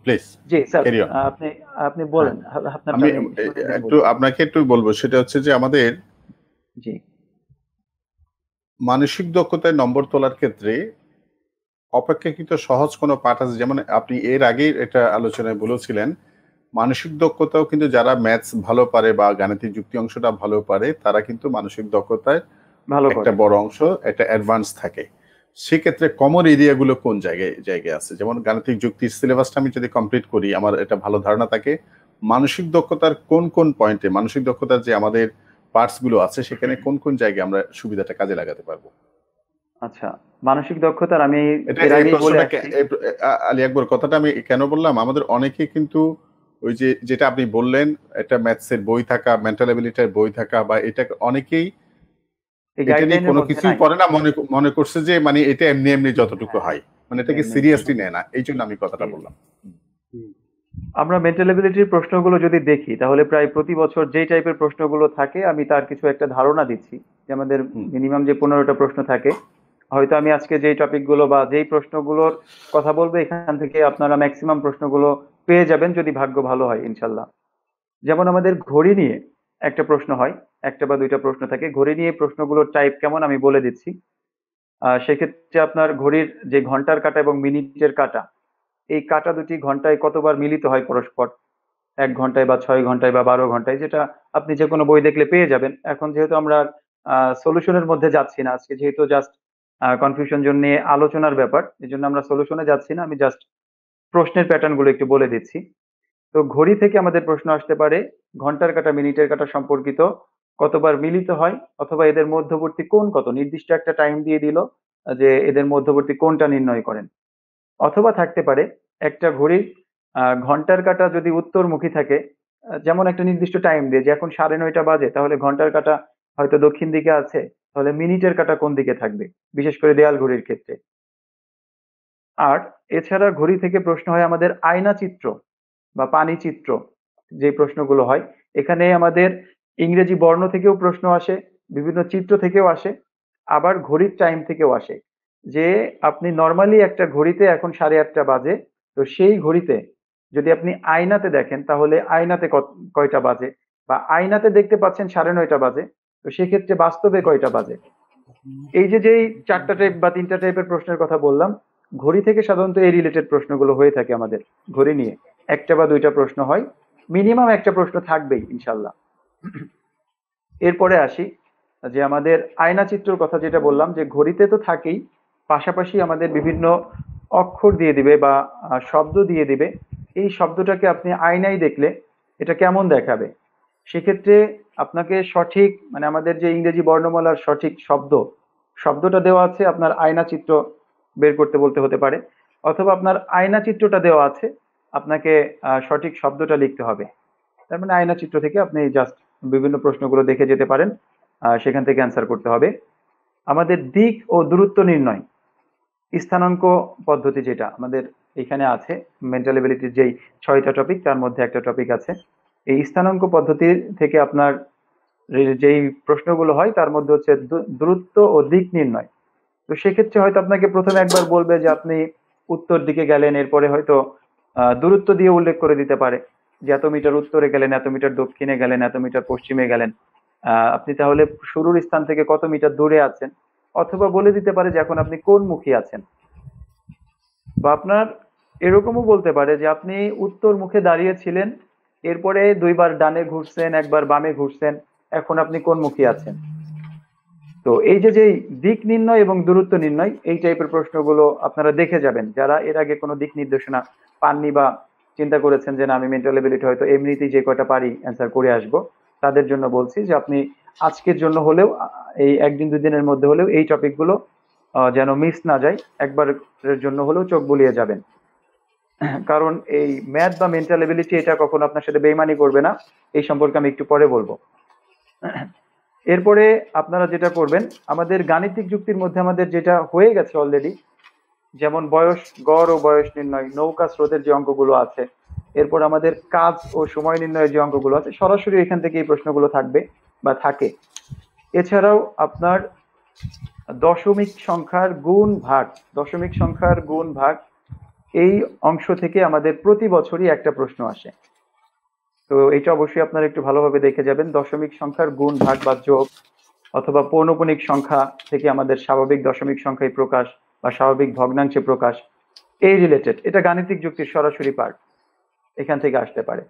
please G sir, carry on. আপনি আপনি বলেন, আপনারটা আমি আমি শুনে then একটু বলছি। আপনাকে একটু বলবো, সেটা হচ্ছে যে আমাদের জি মানসিক দক্ষতায় নম্বর তোলার ক্ষেত্রে অপেক্ষাকৃত সহজ কোনো পাঠ আছে? যেমন আপনি এর আগেই এটা আলোচনায় বলেছিলেন, মানসিক দক্ষতাও কিন্তু যারা ম্যাথস ভালো পারে বা গাণিতিক যুক্তি অংশটা ভালো পারে তারা কিন্তু মানসিক দক্ষতায় ভালো একটা করে। বড় অংশ একটা অ্যাডভান্স থাকে। সেক্ষেত্রে কমন এরিয়াগুলো কোন জায়গায় জায়গায় আছে? যেমন গাণিতিক যুক্তির সিলেবাসটা আমি যদি কমপ্লিট করি, আমার এটা ভালো ধারণা থাকে মানসিক দক্ষতার কোন কোন পয়েন্টে, মানসিক দক্ষতার যে আমাদের পার্টস গুলো আছে সেখানে কোন কোন জায়গায় আমরা সুবিধাটা কাজে লাগাতে পারবো। আচ্ছা, মানসিক দক্ষতার আমি এটা এর এই আগেই বলে প্রশ্নটা আসছি। আলী আকবর, কথাটা আমি কেন বললাম, আমাদের অনেকে কিন্তু ওই যে যেটা আপনি বললেন, একটা ম্যাথসের বই থাকা, মেন্টাল এবিলিটির বই থাকা, বা এটা অনেকেই এই এটা নিয়ে গাইডলাইনের কোনো মধ্যে কিছুই নাই। পড়ে না, মনে মনে করছে যে মানে এটা এমনি এমনি যতটুকু হ্যাঁ, হয়, মানে এটা এটাকে এমনি এমনি সিরিয়াসলি হয়। নেয় না, এই জন্য আমি কথাটা জি। বললাম। হুম। আমরা মেন্টাল এবিলিটির প্রশ্নগুলো যদি দেখি তাহলে প্রায় প্রতি বছর যেই টাইপের প্রশ্নগুলো থাকে আমি তার কিছু একটা ধারণা দিচ্ছি। যে আমাদের হুম। মিনিমাম যে 15টা প্রশ্ন থাকে, হয়তো আমি আজকে যেই টপিকগুলো বা যেই প্রশ্নগুলোর কথা বলবো এখান থেকে আপনারা ম্যাক্সিমাম প্রশ্নগুলো পেয়ে যাবেন যদি ভাগ্য ভালো হয় ইনশাল্লাহ। যেমন আমাদের ঘড়ি নিয়ে একটা প্রশ্ন হয়, একটা বা দুইটা প্রশ্ন থাকে ঘড়ি নিয়ে। প্রশ্নগুলোর টাইপ কেমন আমি বলে দিচ্ছি। সেক্ষেত্রে আপনার ঘড়ির যে ঘন্টার কাঁটা এবং মিনিটের কাঁটা, এই কাঁটা দুটি ঘন্টায় কতবার মিলিত হয় পরস্পর, 1 ঘন্টায় বা 6 ঘন্টায় বা 12 ঘন্টায়, যেটা আপনি যে কোনো বই দেখলে পেয়ে যাবেন। এখন যেহেতু আমরা সলিউশনের মধ্যে যাচ্ছি না আজকে, যেহেতু জাস্ট কনফিউশন জন্য নিয়ে আলোচনার ব্যাপার, এই জন্য আমরা সলিউশনে যাচ্ছি না, আমি জাস্ট প্রশ্নের প্যাটার্ন গুলো একটু বলে দিচ্ছি। তো ঘড়ি থেকে আমাদের প্রশ্ন আসতে পারে ঘন্টার কাঁটা মিনিটের কাঁটা সম্পর্কিত কতবার মিলিত হয়, অথবা এদের মধ্যবর্তী কোণ কত, নির্দিষ্ট একটা টাইম দিয়ে দিল যে এদের মধ্যবর্তী কোণটা নির্ণয় করেন। অথবা থাকতে পারে একটা ঘড়ির ঘন্টার কাঁটা যদি উত্তরমুখী থাকে, যেমন একটা নির্দিষ্ট টাইম দিয়ে যে এখন 9:30 বাজে, তাহলে ঘন্টার কাঁটা হয়তো দক্ষিণ দিকে আছে, তাহলে মিনিটের কাঁটা কোন দিকে থাকবে, বিশেষ করে দেয়াল ঘড়ির ক্ষেত্রে। আর এছাড়া ঘড়ি থেকে প্রশ্ন হয় আমাদের আয়না চিত্র বা পানি চিত্র, যে প্রশ্নগুলো হয় এখানে আমাদের ইংরেজি বর্ণ থেকেও প্রশ্ন আসে, বিভিন্ন চিত্র থেকেও আসে, আবার ঘড়ির টাইম থেকেও আসে। যে আপনি নর্মালি একটা ঘড়িতে এখন 8:30 বাজে, তো সেই ঘড়িতে যদি আপনি আয়নাতে দেখেন তাহলে আয়নাতে কয়টা বাজে, বা আয়নাতে দেখতে পাচ্ছেন 9:30 বাজে, তো সেক্ষেত্রে বাস্তবে কয়টা বাজে। এই যে যেই 4টা টাইপ বা 3টা টাইপের প্রশ্নের কথা বললাম, ঘড়ি থেকে সাধারণত এই রিলেটেড প্রশ্নগুলো হয়ে থাকে আমাদের। ঘড়ি নিয়ে একটা বা দুইটা প্রশ্ন হয়, মিনিমাম একটা প্রশ্ন থাকবেই ইনশাল্লাহ। এরপরে আসি যে আমাদের আয়না চিত্রর কথা যেটা বললাম, যে ঘড়িতে তো থাকেই, পাশাপাশি আমাদের বিভিন্ন অক্ষর দিয়ে দিবে বা শব্দ দিয়ে দিবে। এই শব্দটাকে আপনি আয়নায় দেখলে এটা কেমন দেখাবে, সেক্ষেত্রে আপনাকে সঠিক মানে আমাদের যে ইংরেজি বর্ণমালার সঠিক শব্দটা দেওয়া আছে, আপনার আয়না চিত্র বের করতে বলতে হতে পারে, অথবা আপনার আয়না চিত্রটা দেওয়া আছে, আপনাকে সঠিক শব্দটা লিখতে হবে। তার মানে আয়না চিত্র থেকে আপনি জাস্ট বিভিন্ন প্রশ্নগুলো দেখে যেতে পারেন, সেখান থেকে অ্যান্সার করতে হবে। আমাদের দিক ও দূরত্ব নির্ণয়, স্থানাঙ্ক পদ্ধতি যেটা আমাদের এখানে আছে, মেন্টাল এবিলিটির যেই 6টা টপিক তার মধ্যে একটা টপিক আছে, এই স্থানাঙ্ক পদ্ধতি থেকে আপনার যেই প্রশ্নগুলো হয় তার মধ্যে হচ্ছে দূরত্ব ও দিক নির্ণয়। তো সেক্ষেত্রে হয়তো আপনাকে প্রথমে একবার বলবে যে আপনি উত্তর দিকে গেলেন, এরপরে হয়তো দূরত্ব দিয়ে উল্লেখ করে দিতে পারে যে এত মিটার উত্তরে গেলেন, এত মিটার দক্ষিণে গেলেন, এত মিটার পশ্চিমে গেলেন। আপনি তাহলে শুরুর স্থান থেকে কত মিটার দূরে আছেন, অথবা বলে দিতে পারে যে এখন আপনি কোন মুখী আছেন। বা আপনার এরকমও বলতে পারে যে আপনি উত্তর মুখে দাঁড়িয়ে ছিলেন, এরপরে 2বার ডানে ঘুরছেন, একবার বামে ঘুরছেন, এখন আপনি কোন মুখী আছেন। তো এই যে দিক নির্ণয় এবং দূরত্ব নির্ণয়, এই টাইপের প্রশ্নগুলো আপনারা দেখে যাবেন যারা এর আগে কোনো দিক নির্দেশনা পাননি বা চিন্তা করেছেন যে না আমি মেন্টাল এবিলিটি হয়তো এমনিতেই যে কয়টা পারি অ্যান্সার করে আসব, তাদের জন্য বলছি যে আপনি আজকের জন্য হলেও এই একদিন দুদিনের মধ্যে হলেও এই টপিকগুলো যেন মিস না যায়, একবারের জন্য হলেও চোখ বুলিয়ে যাবেন। কারণ এই ম্যাথ বা মেন্টাল এবিলিটি এটা কখনো আপনার সাথে বেইমানি করবে না, এই সম্পর্কে আমি একটু পরে বলবো। এরপরে আপনারা যেটা করবেন, আমাদের গাণিতিক যুক্তির মধ্যে আমাদের যেটা হয়ে গেছে অলরেডি, যেমন বয়স, গড় ও বয়স নির্ণয়, নৌকা স্রোতের যে অঙ্কগুলো আছে, এরপর আমাদের কাজ ও সময় নির্ণয়ের যে অঙ্কগুলো আছে, সরাসরি এখান থেকে এই প্রশ্নগুলো থাকবে বা থাকে। এছাড়াও আপনার দশমিক সংখ্যার গুণ ভাগ, দশমিক সংখ্যার গুণ ভাগ, এই অংশ থেকে আমাদের প্রতি বছরই একটা প্রশ্ন আসে। তো এটা অবশ্যই আপনারা একটু ভালোভাবে দেখে যাবেন। দশমিক সংখ্যার গুণ ভাগ বা যোগ, অথবা পৌনঃপুনিক সংখ্যা থেকে আমাদের স্বাভাবিক দশমিক সংখ্যায় প্রকাশ বা স্বাভাবিক ভগ্নাংশে প্রকাশ, এই রিলেটেড, এটা গাণিতিক যুক্তির সরাসরি পার্ট, এখান থেকে আসতে পারে।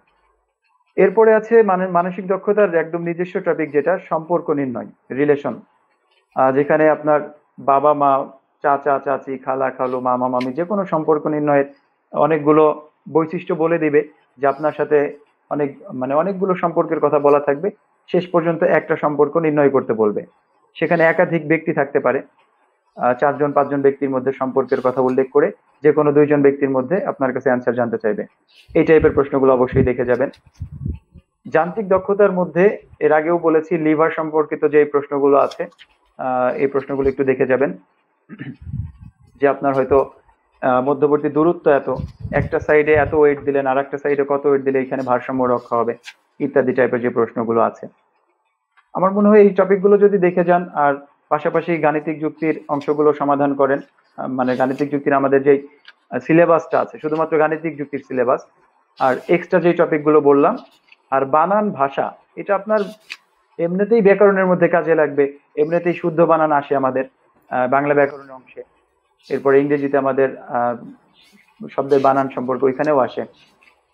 এরপরে আছে মানসিক দক্ষতার একদম নিজস্ব টপিক, যেটা সম্পর্ক নির্ণয়, রিলেশন, যেখানে আপনার বাবা মা, চাচা চাচি, খালা খালু, মামা মামি, যে কোনো সম্পর্ক নির্ণয়ের অনেকগুলো বৈশিষ্ট্য বলে দিবে, যে আপনার সাথে অনেকগুলো সম্পর্কের কথা বলা থাকবে, শেষ পর্যন্ত একটা সম্পর্ক নির্ণয় করতে বলবে। সেখানে একাধিক ব্যক্তি থাকতে পারে, 4-5 ব্যক্তির মধ্যে সম্পর্কের কথা উল্লেখ করে যে কোনো 2 ব্যক্তির মধ্যে আপনার কাছে অ্যান্সার জানতে চাইবে। এই টাইপের প্রশ্নগুলো অবশ্যই দেখে যাবেন। যান্ত্রিক দক্ষতার মধ্যে এর আগেও বলেছি, লিভার সম্পর্কিত যে প্রশ্নগুলো আছে, এই প্রশ্নগুলো একটু দেখে যাবেন। যে আপনার হয়তো মধ্যবর্তী দূরত্ব এত, একটা সাইডে এত ওয়েট দিলেন, আর একটা সাইডে কত ওয়েট দিলে এখানে ভারসাম্য রক্ষা হবে, ইত্যাদি টাইপের যে প্রশ্নগুলো আছে। আমার মনে হয় এই টপিকগুলো যদি দেখে যান, আর পাশাপাশি গাণিতিক যুক্তির অংশগুলো সমাধান করেন, গাণিতিক যুক্তির আমাদের যে সিলেবাসটা আছে, শুধুমাত্র গাণিতিক যুক্তির সিলেবাস, আর এক্সট্রা যে টপিকগুলো বললাম, আর বানান ভাষা, এটা আপনার এমনিতেই ব্যাকরণের মধ্যে কাজে লাগবে, এমনিতেই শুদ্ধ বানান আসে আমাদের বাংলা ব্যাকরণের অংশে। এরপরে ইংরেজিতে আমাদের শব্দের বানান সম্পর্ক ওইখানেও আসে।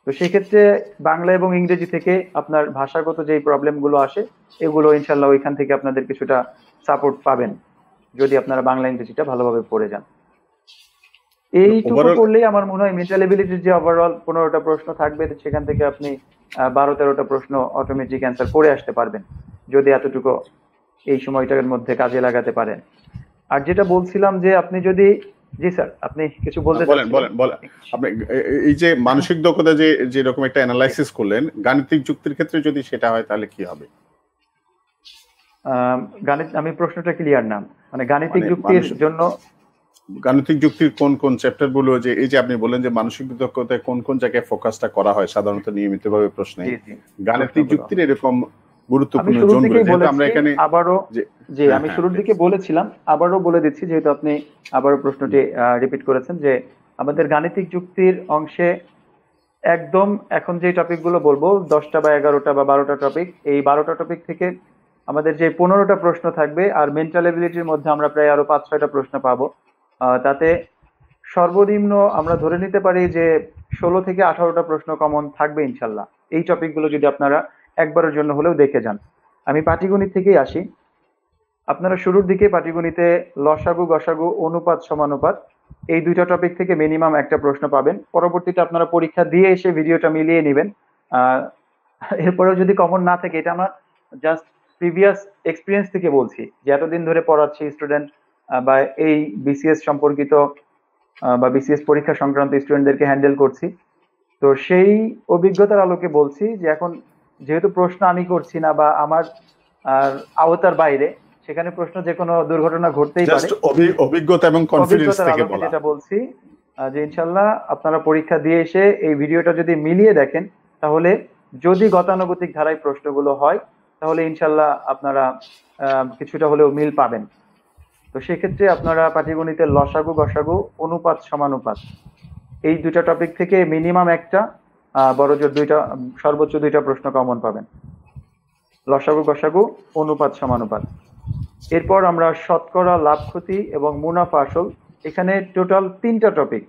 তো সেক্ষেত্রে বাংলা এবং ইংরেজি থেকে আপনার ভাষাগত যে প্রবলেমগুলো আসে, এগুলো ইনশাল্লাহ ওইখান থেকে আপনাদের কিছুটা সাপোর্ট পাবেন, যদি আপনারা বাংলা ইংরেজিটা ভালোভাবে পড়ে যান। এইটুকু করলেই আমার মনে হয় মেন্টাল এবিলিটির যে ওভারঅল 15টা প্রশ্ন থাকবে, সেখান থেকে আপনি 12-13টা প্রশ্ন অটোমেটিক অ্যান্সার করে আসতে পারবেন, যদি এতটুকু এই সময়টার মধ্যে কাজে লাগাতে পারেন। আর যেটা বলছিলাম যে আপনি যদি, জি স্যার আপনি কিছু বলতে বলেন। আপনি এই যে মানসিক দক্ষতা যে যেরকম একটা অ্যানালাইসিস করলেন, গাণিতিক যুক্তির ক্ষেত্রে যদি সেটা হয় তাহলে কি হবে? আমি প্রশ্নটা ক্লিয়ার না, গাণিতিক যুক্তির জন্য গাণিতিক যুক্তির কোন কোন চ্যাপ্টার গুলো, যে এই যে আপনি বলেন যে মানসিক দক্ষতায় কোন কোন জায়গায় ফোকাসটা করা হয় সাধারণত নিয়মিতভাবে প্রশ্নে, গাণিতিক যুক্তির এরকম গুরুত্বপূর্ণ জোনগুলো, যেহেতু আমরা এখানে আবারও আমি শুরুর দিকে বলেছিলাম, আবারও বলে দিচ্ছি, যেহেতু আপনি আবারও প্রশ্নটি রিপিট করেছেন, যে আমাদের গাণিতিক যুক্তির অংশে একদম এখন যে টপিকগুলো বলবো, 10টা বা 11টা বা 12টা টপিক, এই 12টা টপিক থেকে আমাদের যে 15টা প্রশ্ন থাকবে, আর মেন্টাল এবিলিটির মধ্যে আমরা প্রায় আরো 5-6টা প্রশ্ন পাবো। তাতে সর্বনিম্ন আমরা ধরে নিতে পারি যে 16 থেকে 18টা প্রশ্ন কমন থাকবে ইনশাল্লাহ, এই টপিকগুলো যদি আপনারা একবারের জন্য হলেও দেখে যান। আমি পাটিগণিত থেকেই আসি। আপনারা শুরুর দিকে পাটিগণিতে লসাগু, গসাগু, অনুপাত, সমানুপাত, এই 2টা টপিক থেকে মিনিমাম একটা প্রশ্ন পাবেন। পরবর্তীতে আপনারা পরীক্ষা দিয়ে এসে ভিডিওটা মিলিয়ে নেবেন। এরপরেও যদি কমন না থাকে, এটা আমার জাস্ট প্রিভিয়াস এক্সপিরিয়েন্স থেকে বলছি, যে এতদিন ধরে পড়াচ্ছি স্টুডেন্ট বা এই বিসিএস সম্পর্কিত বা বিসিএস পরীক্ষা সংক্রান্ত স্টুডেন্টদেরকে হ্যান্ডেল করছি। তো সেই অভিজ্ঞতার আলোকে বলছি যে এখন যেহেতু প্রশ্ন আমি করছি না বা আমার আওতার বাইরে, সেখানে প্রশ্ন যে কোনো দুর্ঘটনা ঘটতেই পারে, অভিজ্ঞতা এবং কনফিডেন্স থেকে বলা, যেটা বলছি যে ইনশাল্লাহ আপনারা পরীক্ষা দিয়ে এসে এই ভিডিওটা যদি মিলিয়ে দেখেন, তাহলে যদি গতানুগতিক ধারায় প্রশ্নগুলো হয়, তাহলে ইনশাল্লাহ আপনারা কিছুটা হলেও মিল পাবেন। তো সেক্ষেত্রে আপনারা পাটিগণিতের লসাগু, গসাগু, অনুপাত, সমানুপাত, এই 2টা টপিক থেকে মিনিমাম একটা, বড়জোর 2টা, সর্বোচ্চ 2টা প্রশ্ন কমন পাবেন, লসাগু, গসাগু, অনুপাত, সমানুপাত। এরপর আমরা শতকরা, লাভ ক্ষতি এবং মুনাফা আসল, এখানে টোটাল 3টা টপিক,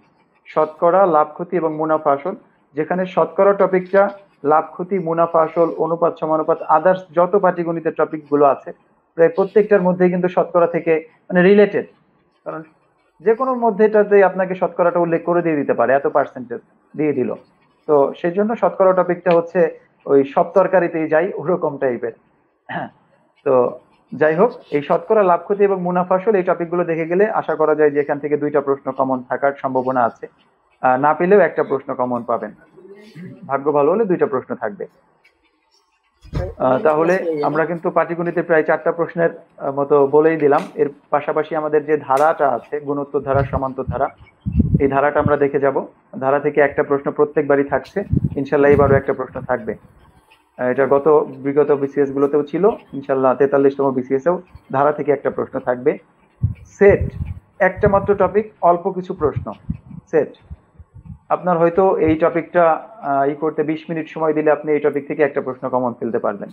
শতকরা, লাভ ক্ষতি এবং মুনাফা আসল, যেখানে শতকরা টপিকটা লাভ ক্ষতি, মুনাফা আসল, অনুপাত সমানুপাত, আদার্স যত পাটিগণিতের টপিক গুলো আছে প্রায় প্রত্যেকটার মধ্যেই কিন্তু শতকরা থেকে মানে রিলেটেড। কারণ যে কোনো মধ্যেটাতে আপনাকে শতকরাটা উল্লেখ করে দিয়ে দিতে পারে, এত পার্সেন্টেজ দিয়ে দিল। তো সেই জন্য শতকরা টপিকটা হচ্ছে ওই সব তরকারিতেই যাই ওরকম টাইপের। তো যাই হোক, এই শতকরা, লাভ ক্ষতি এবং মুনাফা আসল এই টপিকগুলো দেখে গেলে আশা করা যায় যে এখান থেকে দুইটা প্রশ্ন কমন থাকার সম্ভাবনা আছে। না পেলেও একটা প্রশ্ন কমন পাবেন, ভাগ্য ভালো হলে দুইটা প্রশ্ন থাকবে। তাহলে আমরা কিন্তু পাটিগণিতে প্রায় 4টা প্রশ্নের মতো বলেই দিলাম। এর পাশাপাশি আমাদের যে ধারাটা আছে, গুণোত্তর ধারা, সমান্তর ধারা, এই ধারাটা আমরা দেখে যাব। ধারা থেকে একটা প্রশ্ন প্রত্যেকবারই থাকছে, ইনশাল্লাহ এবারও একটা প্রশ্ন থাকবে। এটা বিগত বিসিএস গুলোতেও ছিল, ইনশাল্লাহ 43তম বিসিএস এও ধারা থেকে একটা প্রশ্ন থাকবে। সেট, একটা মাত্র টপিক, অল্প কিছু প্রশ্ন। সেট, আপনার হয়তো এই টপিকটা করতে 20 মিনিট সময় দিলে আপনি এই টপিক থেকে একটা প্রশ্ন কমন ফেলতে পারবেন,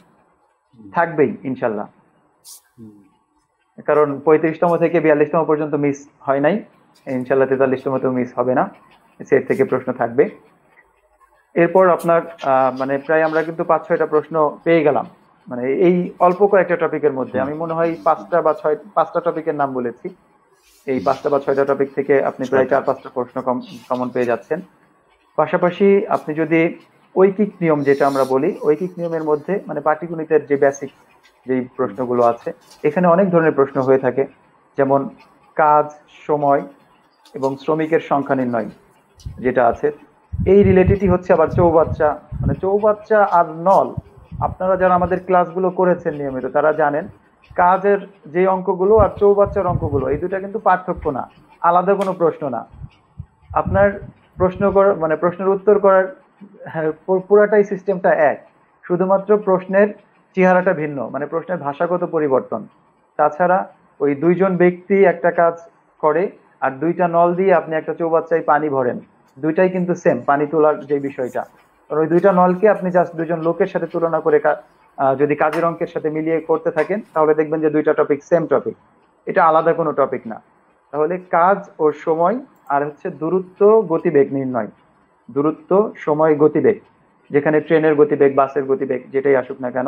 থাকবেই ইনশাল্লাহ। কারণ 35তম থেকে 42তম পর্যন্ত মিস হয় নাই, ইনশাল্লাহ 43তমতেও মিস হবে না, সেট থেকে প্রশ্ন থাকবে। এরপর আপনার মানে প্রায় আমরা কিন্তু 5-6টা প্রশ্ন পেয়ে গেলাম, মানে এই অল্প কয়েকটা টপিকের মধ্যে। আমি মনে হয় 5টা টপিকের নাম বলেছি। এই 5টা বা 6টা টপিক থেকে আপনি প্রায় 4-5টা প্রশ্ন কমন পেয়ে যাচ্ছেন। পাশাপাশি আপনি যদি ঐকিক নিয়ম, যেটা আমরা বলি ঐকিক নিয়মের মধ্যে, মানে পাটিগণিতের যে বেসিক যেই প্রশ্নগুলো আছে, এখানে অনেক ধরনের প্রশ্ন হয়ে থাকে, যেমন কাজ, সময় এবং শ্রমিকের সংখ্যা নির্ণয় যেটা আছে, এই রিলেটেডই হচ্ছে আবার চৌবাচ্চা, মানে চৌবাচ্চা আর নল। আপনারা যারা আমাদের ক্লাসগুলো করেছেন নিয়মিত তারা জানেন কাজের যে অঙ্কগুলো আর চৌবাচ্চার অঙ্কগুলো, এই দুটা কিন্তু পার্থক্য না, আলাদা কোনো প্রশ্ন না। আপনার প্রশ্ন করার মানে প্রশ্নের উত্তর করার পুরাটাই সিস্টেমটা এক, শুধুমাত্র প্রশ্নের চেহারাটা ভিন্ন, মানে প্রশ্নের ভাষাগত পরিবর্তন। তাছাড়া ওই দুইজন ব্যক্তি একটা কাজ করে আর দুইটা নল দিয়ে আপনি একটা চৌবাচ্চায় পানি ভরেন, দুইটাই কিন্তু সেম, পানি তোলার যে বিষয়টা। আর ওই দুইটা নলকে আপনি জাস্ট দুজন লোকের সাথে তুলনা করে যদি কাজের অঙ্কের সাথে মিলিয়ে করতে থাকেন, তাহলে দেখবেন যে দুইটা টপিক সেম টপিক, এটা আলাদা কোনো টপিক না। তাহলে কাজ ও সময় আর হচ্ছে দূরত্ব, গতিবেগ নির্ণয়। দূরত্ব, সময়, গতিবেগ, যেখানে ট্রেনের গতিবেগ, বাসের গতিবেগ, যেটাই আসুক না কেন,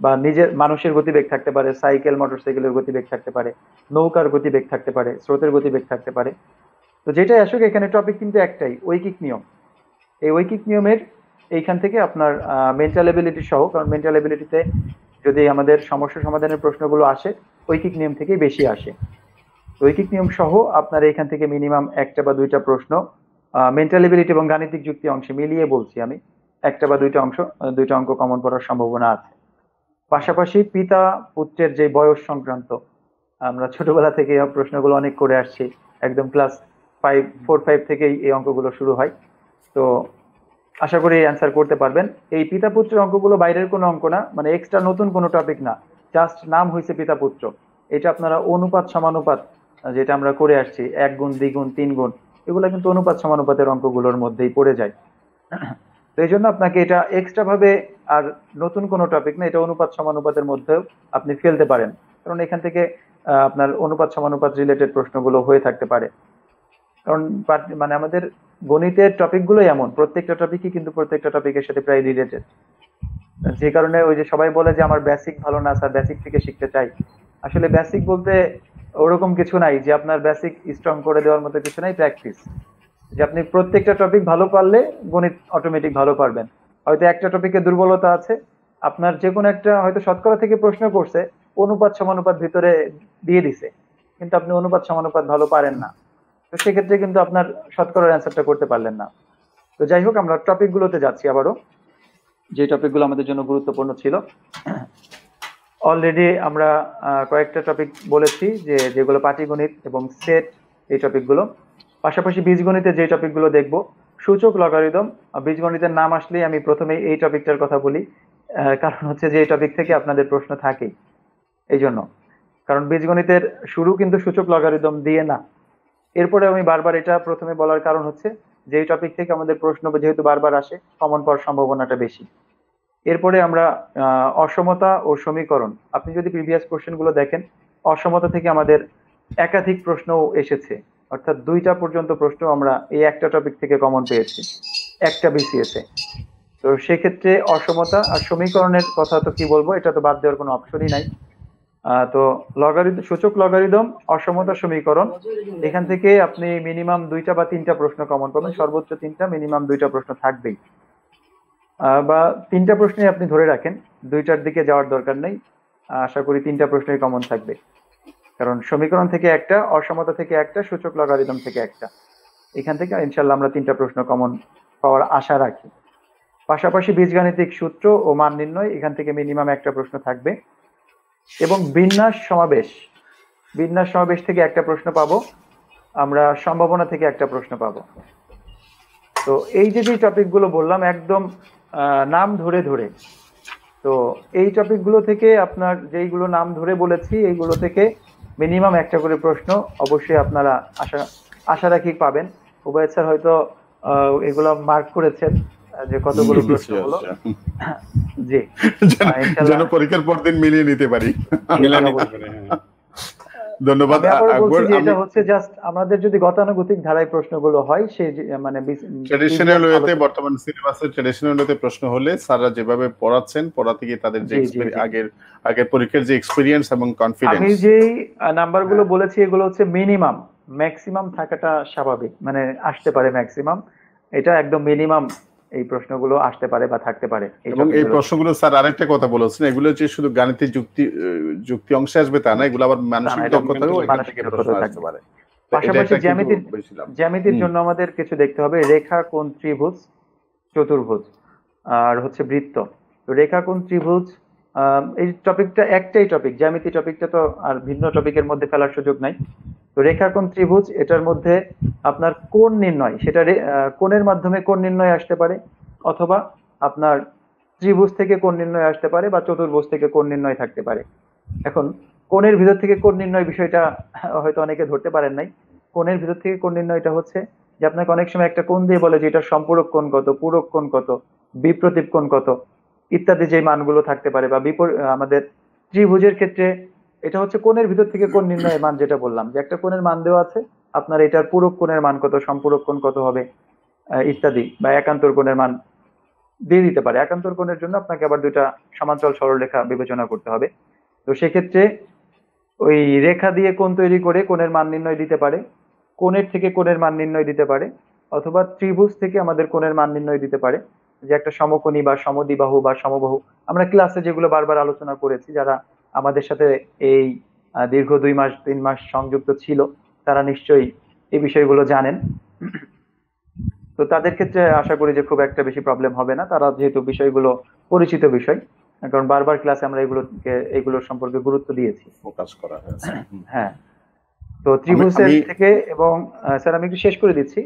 বা নিজের মানুষের গতিবেগ থাকতে পারে, সাইকেল মোটরসাইকেলের গতিবেগ থাকতে পারে, নৌকার গতিবেগ থাকতে পারে, স্রোতের গতিবেগ থাকতে পারে। তো যেটাই আসুক, এখানে টপিক কিন্তু একটাই, ঐকিক নিয়ম। এই ঐকিক নিয়মের এইখান থেকে আপনার মেন্টাল এবিলিটি সহ, কারণ মেন্টাল এবিলিটিতে যদি আমাদের সমস্যা সমাধানের প্রশ্নগুলো আসে, ঐকিক নিয়ম থেকেই বেশি আসে। ঐকিক নিয়ম সহ আপনার এখান থেকে মিনিমাম একটা বা দুইটা প্রশ্ন মেন্টাল এবিলিটি এবং গাণিতিক যুক্তি অংশে মিলিয়ে বলছি আমি, একটা বা দুইটা অঙ্ক কমন পড়ার সম্ভাবনা আছে। পাশাপাশি পিতা পুত্রের যে বয়স সংক্রান্ত, আমরা ছোটবেলা থেকে এই প্রশ্নগুলো অনেক করে আসছি, একদম ক্লাস 4-5 থেকেই এই অঙ্কগুলো শুরু হয়। তো আশা করি অ্যান্সার করতে পারবেন। এই পিতা পুত্রের অঙ্কগুলো বাইরের কোনো অঙ্ক না, মানে এক্সট্রা নতুন কোনো টপিক না, জাস্ট নাম হয়েছে পিতা পুত্র। এটা আপনারা অনুপাত সমানুপাত যেটা আমরা করে আসছি, 1 গুণ 2 গুণ 3 গুণ, এগুলো কিন্তু অনুপাত সমানুপাতের অঙ্কগুলোর মধ্যেই পড়ে যায়। তো এই জন্য আপনাকে এটা এক্সট্রা ভাবে আর নতুন কোনো টপিক না, এটা অনুপাত সমানুপাতের মধ্যেও আপনি ফেলতে পারেন, কারণ এখান থেকে আপনার অনুপাত সমানুপাত রিলেটেড প্রশ্নগুলো হয়ে থাকতে পারে। কারণ মানে আমাদের গণিতের টপিকগুলো এমন, প্রত্যেকটা টপিকই কিন্তু প্রত্যেকটা টপিকের সাথে প্রায় রিলেটেড। যে কারণে ওই যে সবাই বলে যে আমার বেসিক ভালো না স্যার, বেসিক থেকে শিখতে চাই। আসলে বেসিক বলতে ওরকম কিছু নাই যে আপনার বেসিক স্ট্রং করে দেওয়ার মতো কিছু নাই, প্র্যাকটিস। যে আপনি প্রত্যেকটা টপিক ভালো পারলে গণিত অটোমেটিক ভালো পারবেন। হয়তো একটা টপিকে দুর্বলতা আছে, আপনার যে কোনো একটা হয়তো শতকরা থেকে প্রশ্ন করছে, অনুপাত সমানুপাত ভিতরে দিয়ে দিছে, কিন্তু আপনি অনুপাত সমানুপাত ভালো পারেন না, তো সেক্ষেত্রে কিন্তু আপনার শতকরার অ্যান্সারটা করতে পারলেন না। তো যাই হোক, আমরা টপিকগুলোতে যাচ্ছি আবারও, যে টপিকগুলো আমাদের জন্য গুরুত্বপূর্ণ ছিল। অলরেডি আমরা কয়েকটা টপিক বলেছি, যেগুলো পাটিগণিত এবং সেট, এই টপিকগুলো। পাশাপাশি বীজগণিতে যে টপিকগুলো দেখব, সূচক, লগারিদম। বীজগণিতের নাম আসলেই আমি প্রথমেই এই টপিকটার কথা বলি, কারণ হচ্ছে যে এই টপিক থেকে আপনাদের প্রশ্ন থাকেই, এই জন্য। কারণ বীজগণিতের শুরু কিন্তু সূচক লগারিদম দিয়ে না। এরপরে আমি বারবার এটা প্রথমে বলার কারণ হচ্ছে যে এই টপিক থেকে আমাদের প্রশ্ন যেহেতু বারবার আসে, কমন পাওয়ার সম্ভাবনাটা বেশি। এরপরে আমরা অসমতা ও সমীকরণ, আপনি যদি প্রিভিয়াস কোশ্চেন গুলো দেখেন, অসমতা থেকে আমাদের একাধিক প্রশ্ন এসেছে, অর্থাৎ 2টা পর্যন্ত প্রশ্ন আমরা এই একটা টপিক থেকে কমন পেয়েছি, একটা বিসিএস এ। তো সেক্ষেত্রে অসমতা আর সমীকরণের কথা তো কি বলবো, এটা তো বাদ দেওয়ার কোনো অপশনই নাই। তো লগারিদম, সূচক লগারিদম, অসমতা সমীকরণ, এখান থেকে আপনি মিনিমাম 2টা বা 3টা প্রশ্ন কমন পাবেন, সর্বোচ্চ 3টা, মিনিমাম 2টা প্রশ্ন থাকবেই। বা 3টা প্রশ্নই আপনি ধরে রাখেন, 2টার দিকে যাওয়ার দরকার নেই। আশা করি 3টা প্রশ্নই কমন থাকবে, কারণ সমীকরণ থেকে একটা, অসমতা থেকে একটা, সূচক লগারিদম থেকে একটা, এখান থেকে ইনশাল্লাহ আমরা 3টা প্রশ্ন কমন পাওয়ার আশা রাখি। পাশাপাশি বীজগাণিতিক সূত্র ও মান নির্ণয়, এখান থেকে মিনিমাম একটা প্রশ্ন থাকবে। এবং বিন্যাস সমাবেশ, বিন্যাস সমাবেশ থেকে একটা প্রশ্ন পাবো আমরা, সম্ভাবনা থেকে একটা প্রশ্ন পাবো। তো এই যে টপিক গুলো বললাম একদম নাম ধরে ধরে, তো এই টপিক গুলো থেকে আপনার যেইগুলো নাম ধরে বলেছি এইগুলো থেকে মিনিমাম একটা করে প্রশ্ন অবশ্যই আপনারা আশা রাখি পাবেন। উবাইদ স্যার হয়তো এগুলো মার্ক করেছেন যে কতগুলো প্রশ্ন হলো। জি, যেন পরীক্ষার পর দিন মিলিয়ে নিতে পারি। ধন্যবাদ। এটা হচ্ছে জাস্ট আমাদের যদি গতানুগতিক ধারায় প্রশ্নগুলো হয়, সেই মানে ট্র্যাডিশনাল ওয়েতে, বর্তমান সিলেবাসে ট্র্যাডিশনাল ওয়েতে প্রশ্ন হলে স্যাররা যেভাবে পড়াচ্ছেন, পড়াতে গিয়ে তাদের যে আগের পরীক্ষার যে এক্সপেরিয়েন্স এবং কনফিডেন্স, আমি যে নাম্বারগুলো বলেছি এগুলো হচ্ছে মিনিমাম, ম্যাক্সিমাম থাকাটা স্বাভাবিক, মানে আসতে পারে ম্যাক্সিমাম, এটা একদম মিনিমাম এই প্রশ্নগুলো আসতে পারে বা থাকতে পারে। এবং এই প্রশ্নগুলো স্যার আরেকটা কথা বলেছেন, এগুলো যে শুধু গাণিতিক যুক্তি অংশে আসবে তা না, এগুলো আবার মানসিক দক্ষতাও এখান থেকে প্রশ্ন আসতে পারে। পাশাপাশি জ্যামিতির জন্য আমাদের কিছু দেখতে হবে, রেখা, কোণ, ত্রিভুজ, চতুর্ভুজ, আর হচ্ছে বৃত্ত। রেখা, কোণ, ত্রিভুজ, এই টপিকটা একটাই টপিক, জ্যামিতি টপিকটা তো আর ভিন্ন টপিকের মধ্যে ফেলার সুযোগ নাই। তো রেখা, কোণ, ত্রিভুজ, এটার মধ্যে আপনার কোণ নির্ণয়, সেটা কোণের মাধ্যমে কোণ নির্ণয় আসতে পারে, অথবা আপনার ত্রিভুজ থেকে কোণ নির্ণয় আসতে পারে, বা চতুর্ভুজ থেকে কোণ নির্ণয় থাকতে পারে। এখন কোণের ভিতর থেকে কোণ নির্ণয় বিষয়টা হয়তো অনেকে ধরতে পারেন নাই। কোণের ভিতর থেকে কোণ নির্ণয়টা হচ্ছে যে আপনাকে অনেক সময় একটা কোণ দিয়ে বলে যে এটা সম্পূরক কোণ কত, পূরক কোণ কত, বিপ্রতীপ কোণ কত ইত্যাদি যে মানগুলো থাকতে পারে, বা আমাদের ত্রিভুজের ক্ষেত্রে এটা হচ্ছে কোণের ভিতর থেকে কোণ নির্ণয়ের মান, যেটা বললাম যে একটা কোণের মান দেওয়া আছে, আপনার এটার পূরক কোণের মান কত, সম্পূরক কোণ কত হবে ইত্যাদি, বা একান্তর কোণের মান দিয়ে দিতে পারে। একান্তর কোণের জন্য আপনাকে আবার 2টা সমান্তরাল সরলরেখা বিবেচনা করতে হবে। তো সেক্ষেত্রে ওই রেখা দিয়ে কোণ তৈরি করে কোণের মান নির্ণয় দিতে পারে, কোণের থেকে কোণের মান নির্ণয় দিতে পারে, অথবা ত্রিভুজ থেকে আমাদের কোণের মান নির্ণয় দিতে পারে, যে একটা সমকোণী বা সমদ্বিবাহু বা সমবাহু, আমরা ক্লাসে যেগুলো বারবার আলোচনা করেছি, যারা আমাদের সাথে এই দীর্ঘ 2 মাস 3 মাস সংযুক্ত ছিল তারা নিশ্চয়ই এই বিষয়গুলো জানেন। তো তাদের ক্ষেত্রে আশা করি যে খুব একটা বেশি প্রবলেম হবে না, তারা যেহেতু বিষয়গুলো পরিচিত বিষয়, কারণ বারবার ক্লাসে আমরা এগুলোর সম্পর্কে গুরুত্ব দিয়েছি, ফোকাস করা হয়েছে। হ্যাঁ। তো ত্রিভুজের থেকে, এবং স্যার আমি একটু শেষ করে দিচ্ছি,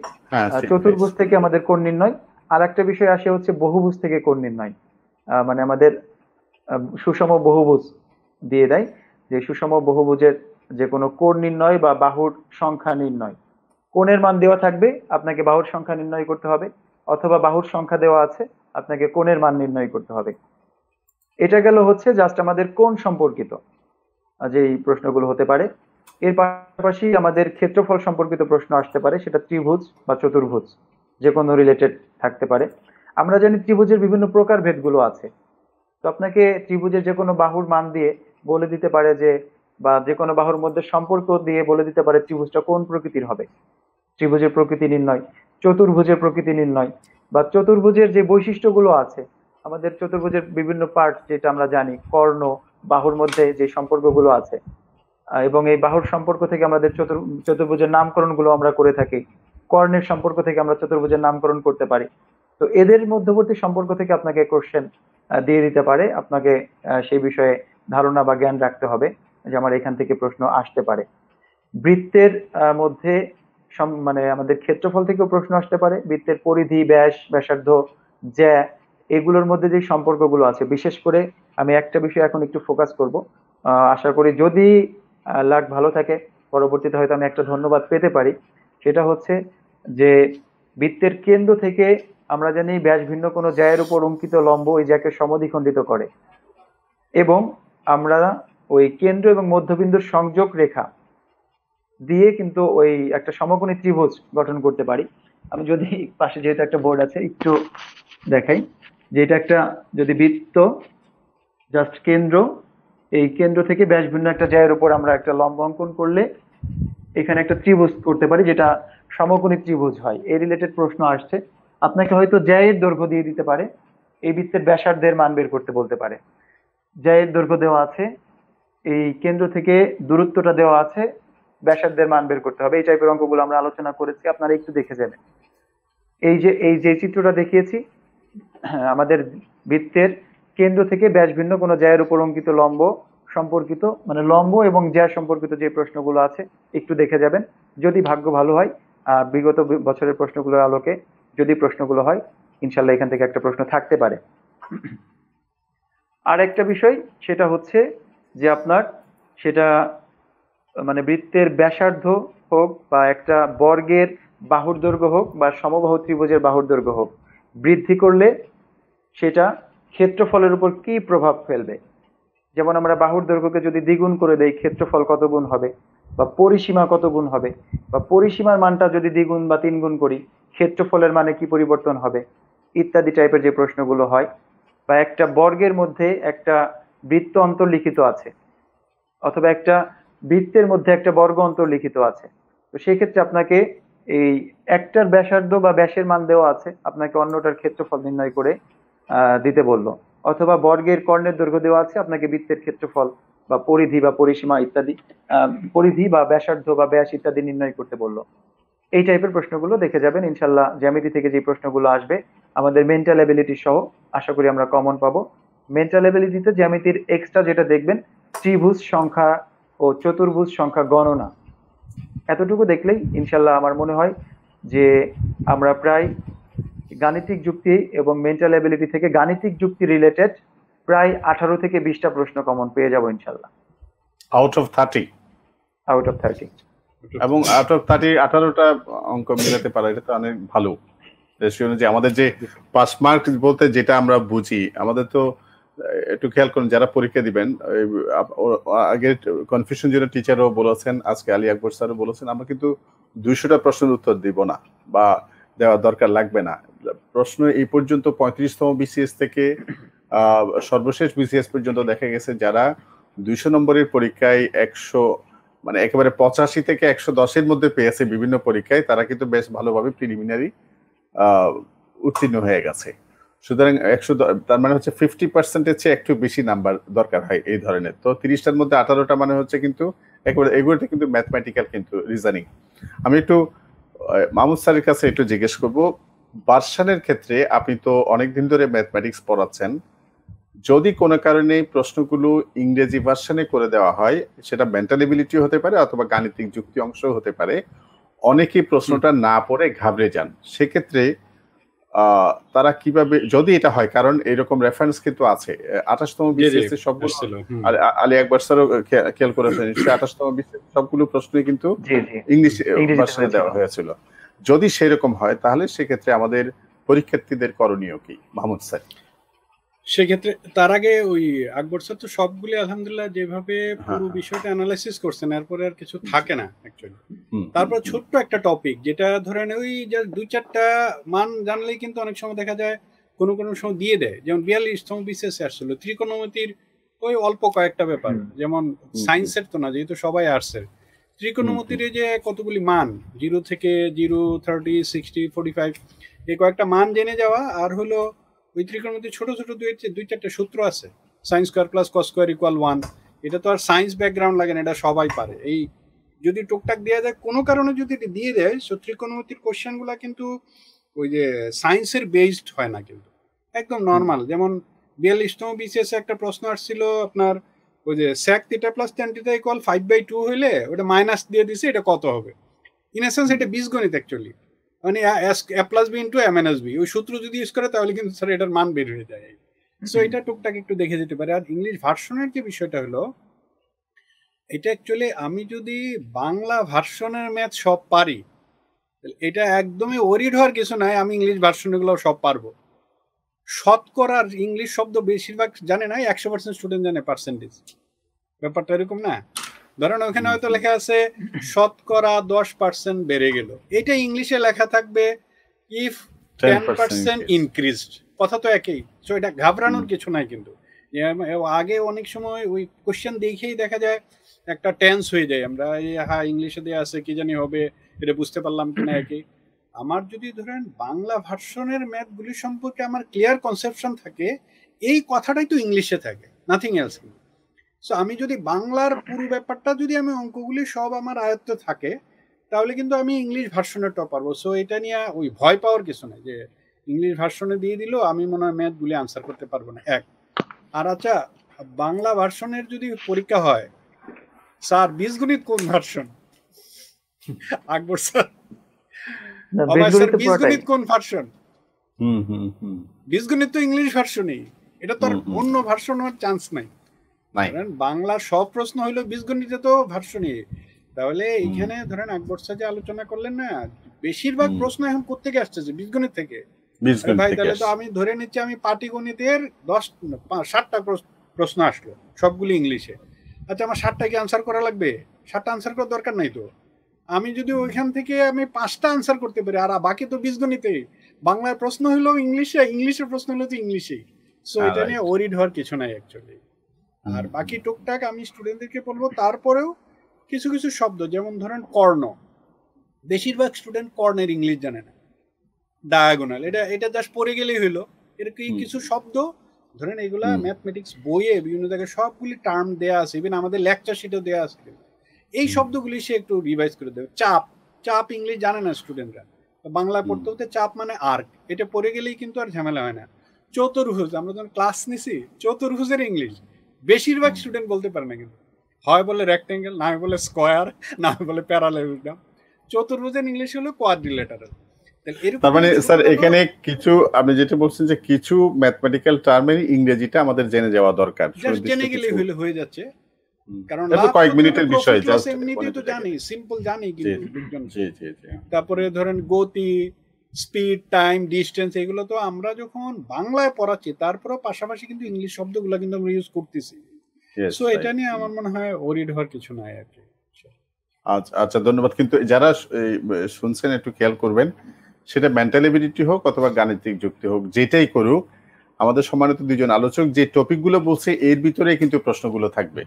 চতুর্ভুজ থেকে আমাদের কোণ নির্ণয়। আর একটা বিষয় আসে হচ্ছে বহুভুজ থেকে কোণ নির্ণয়, মানে আমাদের সুষম বহুভুজ দিয়ে দেয়, যে সুষম বহুভুজের যে কোনো কোণ নির্ণয় বা বাহুর সংখ্যা নির্ণয়, কোণের মান দেওয়া থাকবে, আপনাকে বাহুর সংখ্যা নির্ণয় করতে হবে, অথবা বাহুর সংখ্যা দেওয়া আছে, আপনাকে কোণের মান নির্ণয় করতে হবে। এটা গেল হচ্ছে জাস্ট আমাদের কোণ সম্পর্কিত যে এই প্রশ্নগুলো হতে পারে। এর পাশাপাশি আমাদের ক্ষেত্রফল সম্পর্কিত প্রশ্ন আসতে পারে, সেটা ত্রিভুজ বা চতুর্ভুজ যে কোনো রিলেটেড থাকতে পারে। আমরা জানি ত্রিভুজের বিভিন্ন প্রকার ভেদগুলো আছে, তো আপনাকে ত্রিভুজের যে কোনো বাহুর মান দিয়ে বলে দিতে পারে যে, বা যে কোনো বাহুর মধ্যে সম্পর্ক দিয়ে বলে দিতে পারে ত্রিভুজটা কোন প্রকৃতির হবে, ত্রিভুজের প্রকৃতি নির্ণয়, চতুর্ভুজের প্রকৃতি নির্ণয়, বা চতুর্ভুজের যে বৈশিষ্ট্যগুলো আছে, আমাদের চতুর্ভুজের বিভিন্ন পার্ট যেটা আমরা জানি, কর্ণ, বাহুর মধ্যে যে সম্পর্কগুলো আছে, এবং এই বাহুর সম্পর্ক থেকে আমাদের চতুর্ভুজের নামকরণ গুলো আমরা করে থাকি, কর্ণের সম্পর্ক থেকে আমরা চতুর্ভুজের নামকরণ করতে পারি। তো এদের মধ্যবর্তী সম্পর্ক থেকে আপনাকে কোশ্চেন দিয়ে দিতে পারে, আপনাকে সেই বিষয়ে ধারণা বা জ্ঞান রাখতে হবে যে আমার এখান থেকে প্রশ্ন আসতে পারে। বৃত্তের মধ্যে মানে আমাদের ক্ষেত্রফল থেকেও প্রশ্ন আসতে পারে, বৃত্তের পরিধি, ব্যাস, ব্যাসার্ধ, জ্যা, এগুলোর মধ্যে যে সম্পর্কগুলো আছে, বিশেষ করে আমি একটা বিষয় এখন একটু ফোকাস করব, আশা করি যদি লাক ভালো থাকে পরবর্তীতে হয়তো আমি একটা ধন্যবাদ পেতে পারি। সেটা হচ্ছে যে বৃত্তের কেন্দ্র থেকে আমরা জানি ব্যাস ভিন্ন কোনো জ্যায়ের উপর অঙ্কিত লম্ব ওই জ্যাকে সমদ্বিখণ্ডিত করে, এবং আমরা ওই কেন্দ্র এবং মধ্যবিন্দুর সংযোগ রেখা দিয়ে কিন্তু ওই একটা সমকোণী ত্রিভুজ গঠন করতে পারি। আমি যদি পাশে যেহেতু একটা বোর্ড আছে একটু দেখাই, যে এটা একটা যদি বৃত্ত জাস্ট কেন্দ্র, এই কেন্দ্র থেকে ব্যাসভিন্ন একটা জায়ের উপর আমরা একটা লম্ব অঙ্কন করলে এখানে একটা ত্রিভুজ করতে পারি, যেটা সমকোণী ত্রিভুজ হয়। এই রিলেটেড প্রশ্ন আসছে, আপনাকে হয়তো জ্যায়ের দৈর্ঘ্য দিয়ে দিতে পারে, এই বৃত্তের ব্যাসার্ধের মান বের করতে বলতে পারে। জ্যায়ের দৈর্ঘ্য দেওয়া আছে, এই কেন্দ্র থেকে দূরত্বটা দেওয়া আছে, ব্যাসার্ধের মান বের করতে হবে। এই টাইপের অঙ্কগুলো আমরা আলোচনা করেছি, আপনারা একটু দেখে যাবেন। এই যে চিত্রটা দেখিয়েছি, আমাদের বৃত্তের কেন্দ্র থেকে ব্যাসভিন্ন কোনো জ্যায়ের উপর অঙ্কিত লম্ব সম্পর্কিত, মানে লম্ব এবং জ্যা সম্পর্কিত যে প্রশ্নগুলো আছে একটু দেখে যাবেন। যদি ভাগ্য ভালো হয়, বিগত বছরের প্রশ্নগুলোর আলোকে যদি প্রশ্নগুলো হয়, ইনশাল্লাহ এখান থেকে একটা প্রশ্ন থাকতে পারে। আর একটা বিষয় সেটা হচ্ছে যে আপনার সেটা মানে বৃত্তের ব্যাসার্ধ হোক বা একটা বর্গের বাহুর দৈর্ঘ্য হোক বা সমবাহু ত্রিভুজের বাহুর দৈর্ঘ্য হোক, বৃদ্ধি করলে সেটা ক্ষেত্রফলের উপর কি প্রভাব ফেলবে। যেমন আমরা বাহুর দৈর্ঘ্যকে যদি দ্বিগুণ করে দেই, ক্ষেত্রফল কত গুণ হবে, বা পরিসীমা কত গুণ হবে, বা পরিসীমার মানটা যদি দ্বিগুণ বা তিনগুণ করি, ক্ষেত্রফলের মানে কি পরিবর্তন হবে, ইত্যাদি টাইপের যে প্রশ্নগুলো হয়। বা একটা বর্গের মধ্যে একটা বৃত্ত অন্তর্লিখিত আছে, অথবা একটা বৃত্তের মধ্যে একটা বর্গ অন্তর্লিখিত আছে, তো সেই ক্ষেত্রে আপনাকে এই একটার ব্যাসার্ধ বা ব্যাসের মান দেওয়া আছে, আপনাকে অন্যটার ক্ষেত্রফল নির্ণয় করে দিতে বললো। অথবা বর্গের কর্ণের দৈর্ঘ্য দেওয়া আছে, আপনাকে বৃত্তের ক্ষেত্রফল বা পরিধি বা পরিসীমা ইত্যাদি, পরিধি বা ব্যাসার্ধ বা ব্যাস ইত্যাদি নির্ণয় করতে বললো। এই টাইপের প্রশ্নগুলো দেখে যাবেন ইনশাল্লাহ। জ্যামিতি থেকে যে প্রশ্নগুলো আসবে আমাদের মেন্টাল এবিলিটি সহ, আশা করি আমরা কমন পাবো। মেন্টাল এবিলিটিতে জ্যামিতির এক্সট্রা যেটা দেখবেন, ত্রিভুজ সংখ্যা ও চতুর্ভুজ সংখ্যা গণনা, এতটুকু দেখলেই ইনশাল্লাহ আমার মনে হয় যে আমরা প্রায় গাণিতিক যুক্তি এবং মেন্টাল এবিলিটি থেকে গাণিতিক যুক্তি রিলেটেড প্রায় 18 থেকে 20টা প্রশ্ন কমন পেয়ে যাবো ইনশাল্লাহ, আউট অফ 30। Out of 30। এবং আউট অফ 30 18টা অঙ্ক মিলাতে পারা, এটা তো অনেক ভালো। যে আমাদের যে পাস মার্ক বলতে যেটা আমরা বুঝি, আমাদের তো একটু খেয়াল করুন যারা পরীক্ষা দিবেন, আগে কনফিউশন জন্য টিচারও বলেছেন, আজকে আলী আকবর স্যারও বলেছেন, আমরা কিন্তু 200টা প্রশ্নের উত্তর দিব না বা দেওয়ার দরকার লাগবে না। প্রশ্ন এই পর্যন্ত 35তম বিসিএস থেকে সর্বশেষ বিসিএস পর্যন্ত দেখা গেছে যারা 200 নম্বরের পরীক্ষায় 100 মানে একেবারে 85 থেকে 110-এর মধ্যে পেয়েছে বিভিন্ন পরীক্ষায়, তারা কিন্তু বেশ ভালোভাবে প্রিলিমিনারি উত্তীর্ণ হয়ে গেছে। সুতরাং 100, তার মানে হচ্ছে 50%-এর চেয়ে একটু বেশি নাম্বার দরকার হয় এই ধরনের। তো 30টার মধ্যে 18টা মানে হচ্ছে কিন্তু একেবারে এগুলোতে কিন্তু ম্যাথমেটিক্যাল কিন্তু রিজনিং। আমি একটু মাহমুদ স্যারের কাছে একটু জিজ্ঞেস করবো, ভার্সনের ক্ষেত্রে আপনি তো অনেকদিন ধরে ম্যাথমেটিক্স পড়াচ্ছেন, যদি কোনো কারণে প্রশ্নগুলো ইংরেজি ভার্সনে করে দেওয়া হয়, সেটা মেন্টাল এবিলিটি হতে পারে অথবা গাণিতিক যুক্তি অংশ হতে পারে, অনেকেই প্রশ্নটা না পড়ে ঘাবড়ে যান, সেক্ষেত্রে তারা কিভাবে, যদি এটা হয়, কারণ এরকম রেফারেন্স কিন্তু আছে 28তম বিসিএস এর সবগুলো, আলী আকবর স্যারও খেয়াল করেছেন, 28তম বিসিএস সবগুলো প্রশ্নই কিন্তু ইংলিশ ভার্সনে দেওয়া হয়েছিল। যদি সেরকম হয় তাহলে সেক্ষেত্রে আমাদের পরীক্ষার্থীদের করণীয় কি মাহমুদ স্যার? সেক্ষেত্রে তার আগে ওই আকবর স্যার তো সবগুলি আলহামদুলিল্লাহ যেভাবে পুরো বিষয়টা অ্যানালাইসিস করছেন, এরপরে আর কিছু থাকে না অ্যাকচুয়ালি। তারপর ছোট্ট একটা টপিক যেটা ধরেন ওই যে 2-4টা মান জানলেই কিন্তু অনেক সময় দেখা যায় কোনো কোনো সময় দিয়ে দেয়। যেমন 42তম বিসিএসে আসছিল ত্রিকোণমিতির ওই অল্প কয়েকটা ব্যাপার, যেমন সায়েন্সের তো না, যেহেতু সবাই আর্টসের, ত্রিকোণমিতির যে কতগুলি মান 0 থেকে 0, 30, 60, 45 এই কয়েকটা মান জেনে যাওয়া, আর হলো ওই ত্রিকোণমিতির ছোট ছোট 2-4টা সূত্র আছে, sine square plus cos square equal 1। এটা তো আর সায়েন্স ব্যাকগ্রাউন্ড লাগে না, এটা সবাই পারে। এই যদি টুকটাক দেওয়া যায় কোনো কারণে, যদি দিয়ে দেয়, সো ত্রিকোণমিতির কোশ্চেনগুলো কিন্তু ওই যে সায়েন্সের বেসড হয় না, কিন্তু একদম নর্মাল। যেমন 42তম বিসিএস একটা প্রশ্ন আসছিল আপনার, ওই যে sec theta plus tan theta equal 5/2 হইলে ওটা মাইনাস দিয়ে দিছে, এটা কত হবে। ইন এসেন্স এটা বীজগণিত অ্যাকচুয়ালি, মানে a plus B into a minus B, ওই সূত্র যদি ইউজ করে তাহলে কিন্তু স্যার এটার মান বের হয়ে যায়। সো এটা টুকটাক একটু দেখে যেতে পারে। আর ইংলিশ ভার্সনের যে বিষয়টা হলো, এটা অ্যাকচুয়ালি আমি যদি বাংলা ভার্সনের ম্যাথ সব পারি, এটা একদমই ওরিড হওয়ার কিছু নাই, আমি ইংলিশ ভার্সনগুলো সব পারবো। শতকরার ইংলিশ শব্দ বেশিরভাগ জানে না, 100% স্টুডেন্ট জানে পার্সেন্টেজ, ব্যাপারটা এরকম না। ধরেন ওখানে হয়তো লেখা আছে শতকরা 10% বেড়ে গেল, এটা ইংলিশে লেখা থাকবে ইফ 10% ইনক্রিজড, কথা তো একই। সো এটা ঘাবড়ানোর কিছু নাই কিন্তু। আগে অনেক সময় ওই কোশ্চেন দেখেই দেখা যায় একটা টেন্স হয়ে যায়, আমরা হ্যাঁ ইংলিশে দেওয়া আছে কি জানি হবে, এটা বুঝতে পারলাম কিনা একই। আমার যদি ধরেন বাংলা ভার্সনের ম্যাথগুলি সম্পর্কে আমার ক্লিয়ার কনসেপশন থাকে, এই কথাটাই তো ইংলিশে থাকে, নাথিং এলস। সো আমি যদি বাংলার পুরো ব্যাপারটা যদি আমি অঙ্কগুলি সব আমার আয়ত্তে থাকে, তাহলে কিন্তু আমি ইংলিশ ভার্সনেরটা পারবো। সো এটা নিয়ে ওই ভয় পাওয়ার কিছু নাই যে ইংলিশ ভার্সনে দিয়ে দিল আমি মনে হয় ম্যাথগুলি আনসার করতে পারবো না। এক আর আচ্ছা, বাংলা ভার্সনের যদি পরীক্ষা হয়, স্যার বীজগণিত কোন ভার্সন? আকবর স্যার, স্যার বীজগণিত কোন ভার্সন? বীজগণিত তো ইংলিশ ভার্সনই, এটা তো অন্য ভার্সন হওয়ার চান্স নাই। বাংলা সব প্রশ্ন হইলো বীজগণিতে তো ভার্সনই। তাহলে এইখানে ধরেন আকবর স্যার যে আলোচনা করলেন না, বেশিরভাগ প্রশ্ন এখন কোত্থেকে আসছে? যে বীজগণিত থেকে। ভাই তাহলে তো আমি ধরে নিচ্ছি আমি পাটিগণিতের 60টা প্রশ্ন আসলো, সবগুলি ইংলিশে। আচ্ছা, আমার 60টা কি আনসার করা লাগবে? 60টা আনসার করার দরকার নাই তো। আমি যদি ওইখান থেকে আমি 5টা আনসার করতে পারি, আর বাকি তো বীজগণিতে। বাংলার প্রশ্ন হলো ইংলিশে, ইংলিশের প্রশ্ন হলো তো ইংলিশেই। সো এটা নিয়ে ওরিড হওয়ার কিছু নাই অ্যাকচুয়ালি। আর বাকি টুকটাক আমি স্টুডেন্টদেরকে বলবো, তারপরেও কিছু কিছু শব্দ যেমন ধরেন কর্ণ, বেশিরভাগ স্টুডেন্ট কর্ণের ইংলিশ জানে না। ডায়াগোনাল, এটা জাস্ট পড়ে গেলেই হইলো। এর কিছু শব্দ ধরেন এগুলা ম্যাথমেটিক্স বইয়ে বিভিন্ন জায়গায় সবগুলি টার্ম দেয়া আছে, ইভেন আমাদের লেকচার শিটেও দেয়া আছে। এই শব্দগুলি সে একটু রিভাইজ করে দেবে। চাপ ইংলিশ জানে না স্টুডেন্টরা, বাংলা পড়তে হতে চাপ মানে আর্ক, এটা পড়ে গেলেই কিন্তু আর ঝামেলা হয় না। চতুর্ভুজ, আমরা যখন ক্লাস নিছি চতুর্ভুজের ইংলিশ বেশিরভাগ স্টুডেন্ট বলতে পারে না, কিন্তু হয় বলে রেক্টেঙ্গেল, না বলে স্কোয়ার, না বলে প্যারালেলোগ্রাম। চতুর্ভুজের ইংলিশ হলো কোয়াড্রিলেটারাল। তার মানে স্যার এখানে কিছু আপনি যেটা বলছেন যে কিছু ম্যাথমেটিক্যাল টার্মের ইংরেজিটা আমাদের জেনে যাওয়া দরকার, জেনে গেলেই হয়ে যাচ্ছে। কারণ কয়েক মিনিটের বিষয়, এমনিতেই তো জানি, সিম্পল জানি কিন্তু। তারপরে ধরেন গতি, স্পিড, টাইম, ডিস্টেন্স, এগুলো তো আমরা যখন বাংলায় পড়াচ্ছি তারপরেও পাশাপাশি কিন্তু ইংলিশ শব্দগুলো কিন্তু আমরা ইউজ করতেছি। সো এটা নিয়ে আমার মনে হয় ওরিড হওয়ার কিছু নাই আর কি। আচ্ছা, ধন্যবাদ। কিন্তু যারা শুনছেন একটু খেয়াল করবেন, সেটা মেন্টাল এবিলিটি হোক অথবা গাণিতিক যুক্তি হোক, যেটাই করুক, আমাদের সম্মানিত দুইজন আলোচক যে টপিকগুলো বলছে এর ভিতরে কিন্তু প্রশ্নগুলো থাকবে।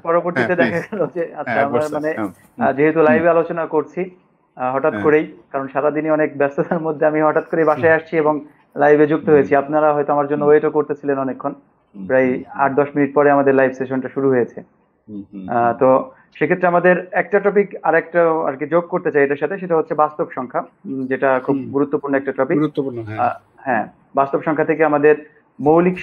পরবর্তীতে দেখা গেল যে আচ্ছা আমরা মানে যেহেতু লাইভে আলোচনা করছি হঠাৎ করেই, কারণ সারাদিনই অনেক ব্যস্ততার মধ্যে আমি হঠাৎ করে বাসায় আসছি এবং লাইভে যুক্ত হয়েছি। আপনারা হয়তো আমার জন্য ওয়েটও করতেছিলেন অনেকক্ষণ, প্রায় 8-10 মিনিট পরে আমাদের লাইভ সেশনটা শুরু হয়েছে। তো সেক্ষেত্রে আমাদের একটা টপিক আর একটা আর কি যোগ করতে চাই এটার সাথে, সেটা হচ্ছে বাস্তব সংখ্যা, যেটা খুব গুরুত্বপূর্ণ একটা টপিক। হ্যাঁ, বাস্তব সংখ্যা থেকে আমাদের মৌলিক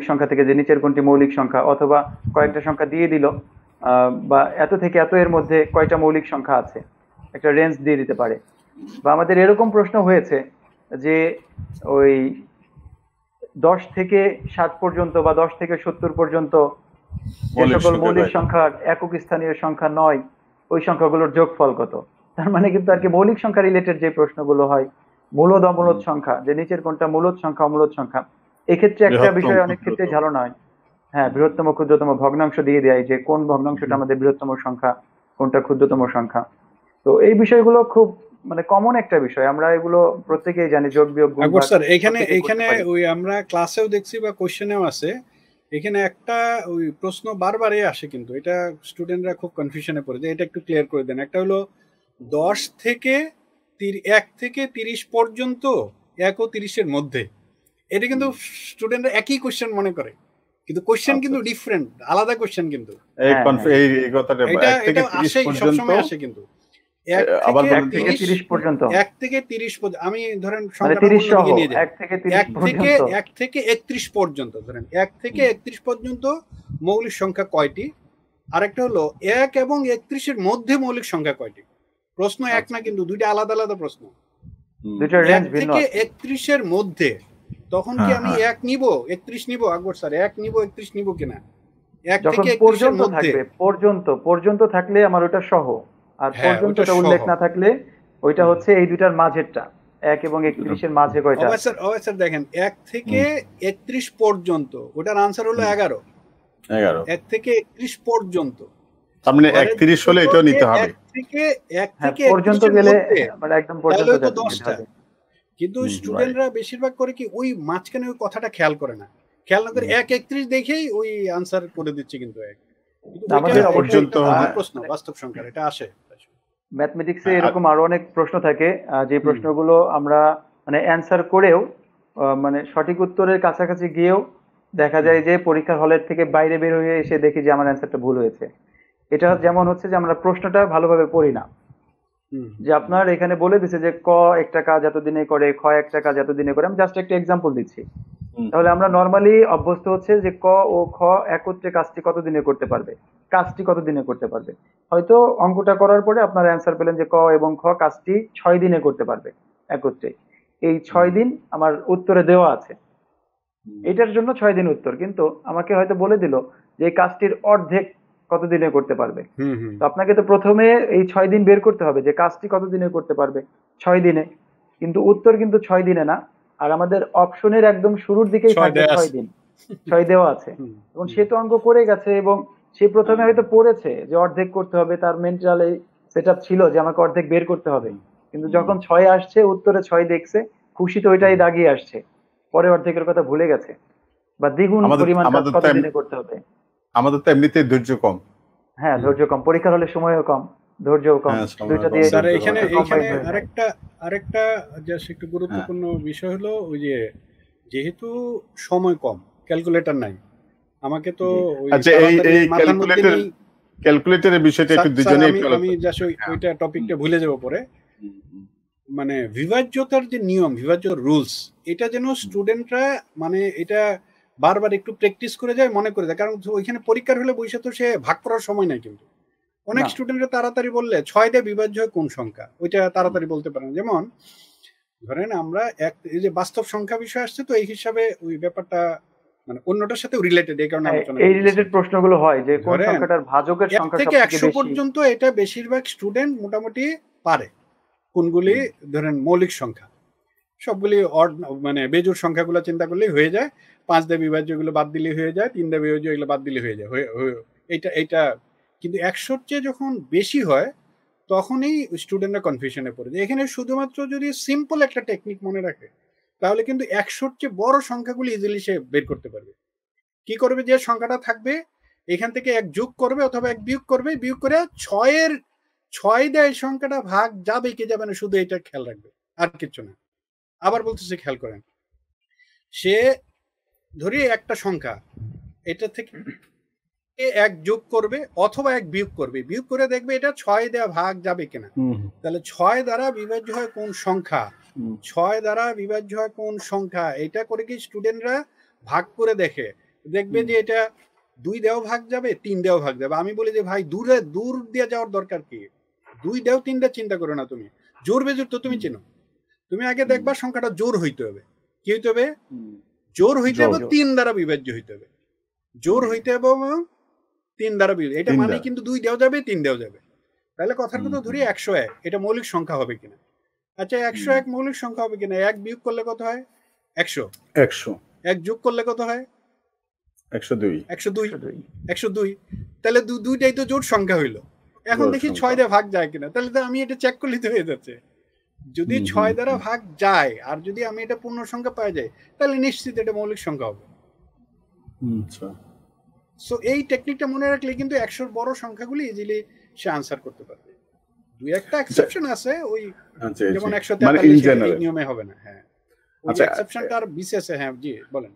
সংখ্যা থেকে যে নিচের কোনটি মৌলিক সংখ্যা, অথবা কয়েকটা সংখ্যা দিয়ে দিল বা এত থেকে এত এর মধ্যে কয়টা মৌলিক সংখ্যা আছে, একটা রেঞ্জ দিয়ে দিতে পারে। বা আমাদের এরকম প্রশ্ন হয়েছে যে ওই 10 থেকে 7 পর্যন্ত বা 10 থেকে 70 পর্যন্ত যে সকল মৌলিক সংখ্যা একক স্থানীয় সংখ্যা নয়, ওই সংখ্যাগুলোর যোগফল কত। তার মানে কিন্তু আর কি মৌলিক সংখ্যা রিলেটেড যে প্রশ্নগুলো হয়, মূলদ অমূলদ সংখ্যা, যে নিচের কোনটা মূলদ সংখ্যা অমূলদ সংখ্যা, এক্ষেত্রে একটা বিষয় অনেক ক্ষেত্রে ঝালনা হয়। হ্যাঁ, বৃহত্তম ক্ষুদ্রতম ভগ্নাংশ দিয়ে দেয়, যে কোন ভগ্নাংশটা আমাদের বৃহত্তম সংখ্যা, কোনটা ক্ষুদ্রতম সংখ্যা। তো এই বিষয়গুলো খুব মানে কমন একটা বিষয়, আমরা এগুলো প্রত্যেকেই জানি, যোগ বিয়োগ গুণ ভাগ। স্যার এখানে ওই আমরা ক্লাসেও দেখছি বা কোশ্চেনেও আছে, এখানে একটা ওই প্রশ্ন বারবারই আসে, কিন্তু এটা স্টুডেন্টরা খুব কনফিউশনে পড়ে যায়। এটা একটু ক্লিয়ার করে দেন। একটা হলো 1 থেকে 30 পর্যন্ত 1 ও 30-এর মধ্যে। এটা কিন্তু স্টুডেন্টরা একই কোশ্চেন মনে করে, কিন্তু কোশ্চেন কিন্তু ডিফারেন্ট, আলাদা কোশ্চেন। কিন্তু এই কথাটা 1 থেকে 30 পর্যন্ত আসে, কিন্তু 1 থেকে 30 পর্যন্ত, 1 থেকে 30 পর্যন্ত আমি ধরেন সংখ্যাটা অন্যদিকে নিয়ে যাই। 1 থেকে 31 পর্যন্ত, ধরেন 1 থেকে 31 পর্যন্ত মৌলিক সংখ্যা কয়টি? আরেকটা হলো 1 এবং 31-এর মধ্যে মৌলিক সংখ্যা কয়টি? প্রশ্ন এক না, কিন্তু দুইটা আলাদা আলাদা প্রশ্ন। 1 থেকে 31-এর মধ্যে, তখন কি আমি 1 নিব 31 নিব? আকবর স্যার 1 নিব 31 নিব কিনা? 1 থেকে 31-এর মধ্যে পর্যন্ত থাকলে আমার ওটা সহ, আর পর্যন্তটা উল্লেখ না থাকলে ওইটা হচ্ছে এই দুইটার মাঝেরটা। 1 এবং 31-এর মাঝে কয়টা? স্যার দেখেন 1 থেকে 31 পর্যন্ত, ওটার আনসার হলো 11। 1 থেকে 31 পর্যন্ত, তার মানে 31 হলে এটাও নিতে হবে। 1 থেকে পর্যন্ত গেলে মানে একদম পর্যন্ত যাবে। কিন্তু রাইট। স্টুডেন্টরা বেশিরভাগ করে কি ওই মাঝখানে ওই কথাটা খেয়াল করে না, খেয়াল না করে 1:31 দেখেই ওই আনসার করে দিচ্ছে, কিন্তু কিন্তু না, ওইটা আমাদের এটা পর্যন্ত একটা ভুল হ্যাঁ। প্রশ্ন, বাস্তব সংখ্যার এটা আসে। ম্যাথমেটিক্সে হ্যাঁ, এরকম আরো অনেক প্রশ্ন থাকে, যে প্রশ্নগুলো আমরা মানে অ্যান্সার করেও মানে সঠিক উত্তরের কাছাকাছি গিয়েও দেখা যায় যে পরীক্ষার হলের থেকে বাইরে বের হয়ে এসে দেখি যে আমার অ্যান্সারটা ভুল হয়েছে। এটা যেমন হচ্ছে যে আমরা প্রশ্নটা ভালোভাবে পড়ি না। যে আপনার এখানে বলে দিছে যে ক একটা কাজ এতদিনে করে, খ একটা কাজ এতদিনে করে, আমি জাস্ট একটা এক্সাম্পল দিচ্ছি। তাহলে আমরা নর্মালি অভ্যস্ত হচ্ছে যে ক ও খ একত্রে কাজটি কতদিনে করতে পারবে, কাজটি কতদিনে করতে পারবে। হয়তো অঙ্কটা করার পরে আপনার অ্যান্সার পেলেন যে ক এবং খ কাজটি 6 দিনে করতে পারবে একত্রে। এই 6 দিন আমার উত্তরে দেওয়া আছে, এটার জন্য 6 দিন উত্তর, কিন্তু আমাকে হয়তো বলে দিল যে এই কাজটির অর্ধেক কতদিনে করতে পারবে। তো আপনাকে তো প্রথমে এই 6 দিন বের করতে হবে যে কাজটি কতদিনে করতে পারবে, 6 দিনে। কিন্তু উত্তর কিন্তু 6 দিনে না, আর আমাদের অপশনের একদম শুরুর দিকেই 6 থাকবে দেয়া আছে। 6 দিন, 6 দেওয়া আছে। এবং সে তো অঙ্ক করে গেছে, এবং সে প্রথমে হয়তো পড়েছে যে অর্ধেক করতে হবে, তার মেন্টালি সেট আপ ছিল যে আমাকে অর্ধেক বের করতে হবে। কিন্তু যখন 6 আসছে, উত্তরে 6 দেখছে, খুশি তো ওইটাই দাগিয়ে আসছে, পরে অর্ধেকের কথা ভুলে গেছে, বা দ্বিগুণ আমাদের পরিমাণ কাজ আমাদের তো কতদিনে করতে হবে। আমাদের তো এমনিতে ধৈর্য কম। হ্যাঁ, ধৈর্য কম, পরীক্ষার হলে সময়ও কম, ধৈর্যও কম, হ্যাঁ, সময় দুইটা কম, দিয়ে স্যার ধৈর্য কম। এখানে combined এখানে হয়ে যায়। আরেকটা জাস্ট একটু গুরুত্বপূর্ণ বিষয় হলো ওই যে যেহেতু সময় কম, ক্যালকুলেটর নাই, আমাকে তো জি। ওই আচ্ছা, এই তাড়াতাড়ি এই মাথার মধ্যে ক্যালকুলেটর নেই। ক্যালকুলেটরের বিষয়টা একটু স্যার দুজনে আমি একটু আমি আলোচনা জাস্ট হ্যাঁ। ওইটা টপিকটা ভুলে যাবো পরে। হুম, হুম, মানে বিভাজ্যতার যে নিয়ম, বিভাজ্য রুলস, এটা যেন স্টুডেন্টরা মানে এটা বারবার একটু প্র্যাকটিস করে যায়, মনে করে যায়। কারণ ওইখানে পরীক্ষার হলে বসে তো সে ভাগ করার সময় নাই, কিন্তু অনেক না। স্টুডেন্টরা তাড়াতাড়ি বললে 6 দিয়ে বিভাজ্য হয় কোন সংখ্যা, ওইটা তাড়াতাড়ি বলতে পারে না। যেমন ধরেন আমরা এই যে বাস্তব সংখ্যা বিষয় আসছে, তো এই হিসাবে ওই ব্যাপারটা মানে অন্যটার সাথে রিলেটেড, এই কারণে হ্যাঁ, আলোচনা এই করতেছি। রিলেটেড প্রশ্নগুলো হয় যে কোন ধরেন সংখ্যাটার ভাজকের 1 সংখ্যা থেকে সব থেকে 100 বেশি। পর্যন্ত এটা বেশিরভাগ স্টুডেন্ট মোটামুটি পারে। কোনগুলি ধরেন মৌলিক সংখ্যা, সবগুলি অড মানে বেজোড় সংখ্যাগুলো চিন্তা করলেই হয়ে যায়। 5 দিয়ে বিভাজ্য এগুলো বাদ দিলেই হয়ে যায়, 3 দিয়ে বিভাজ্য এগুলো বাদ দিলে হয়ে যায়। এইটা কিন্তু 100-র চেয়ে যখন বেশি হয় তখনই স্টুডেন্টরা কনফিউশনে পড়ে যায়। এখানে শুধুমাত্র যদি সিম্পল একটা টেকনিক মনে রাখে, তাহলে কিন্তু 100-র চেয়ে বড় সংখ্যাগুলি ইজিলি সে বের করতে পারবে। কি করবে, যে সংখ্যাটা থাকবে এখান থেকে 1 যোগ করবে অথবা 1 বিয়োগ করবে, বিয়োগ করে 6 দিয়ে এই সংখ্যাটা ভাগ যাবে কি যাবে না, শুধু এটা খেয়াল রাখবে, আর কিছু না। আবার বলতেছে খেয়াল করেন, সে ধরি একটা সংখ্যা, এটা থেকে 1 যোগ করবে অথবা 1 বিয়োগ করবে, বিয়োগ করে দেখবে এটা 6 দেওয়া ভাগ যাবে কিনা। তাহলে 6 দ্বারা বিভাজ্য হয় কোন সংখ্যা, 6 দ্বারা বিভাজ্য হয় কোন সংখ্যা, এটা করে কি স্টুডেন্টরা ভাগ করে দেখবে যে এটা 2 দেওয়া ভাগ যাবে, 3 দেওয়া ভাগ যাবে। আমি বলি যে ভাই দূর দিয়ে যাওয়ার দরকার কি, 2 দেও 3টা চিন্তা করো না, তুমি জোর বেজোর তো তুমি চেনো, তুমি আগে দেখবা সংখ্যাটা জোর হইতে হবে। কি হইতে হবে? জোর হইতে হবে, 3 দ্বারা বিভাজ্য হইতে হবে, জোর হইতে হবে 3 দ্বারা বিভাজ্য। এটা মানে কিন্তু 2 দেওয়া যাবে, 3 দেওয়া যাবে। তাহলে কথার কথা ধরি 101 এটা মৌলিক সংখ্যা হবে কিনা। আচ্ছা, 101 মৌলিক সংখ্যা হবে কিনা। 1 বিয়োগ করলে কত হয়? 100। 1 যোগ করলে কত হয়? 102। তাহলে দুইটাই তো জোড় সংখ্যা হইলো। এখন দেখি 6 দিয়ে ভাগ যায় কিনা, তাহলে তো আমি এটা চেক করলে তো হয়ে যাচ্ছে। যদি 6 দ্বারা ভাগ যায় আর যদি আমি এটা পূর্ণ সংখ্যা পাওয়া যায়, তাহলে নিশ্চিত এটা মৌলিক সংখ্যা হবে। সো এই টেকনিকটা মনে রাখলে কিন্তু 100-র বড় সংখ্যাগুলি ইজিলি সে আনসার করতে পারবে। দুই একটা এক্সেপশন আছে, ওই যেমন 143 এই নিয়মে হবে না। হ্যাঁ, ওই এক্সেপশনটা আর বিশেষে। হ্যাঁ জি বলেন।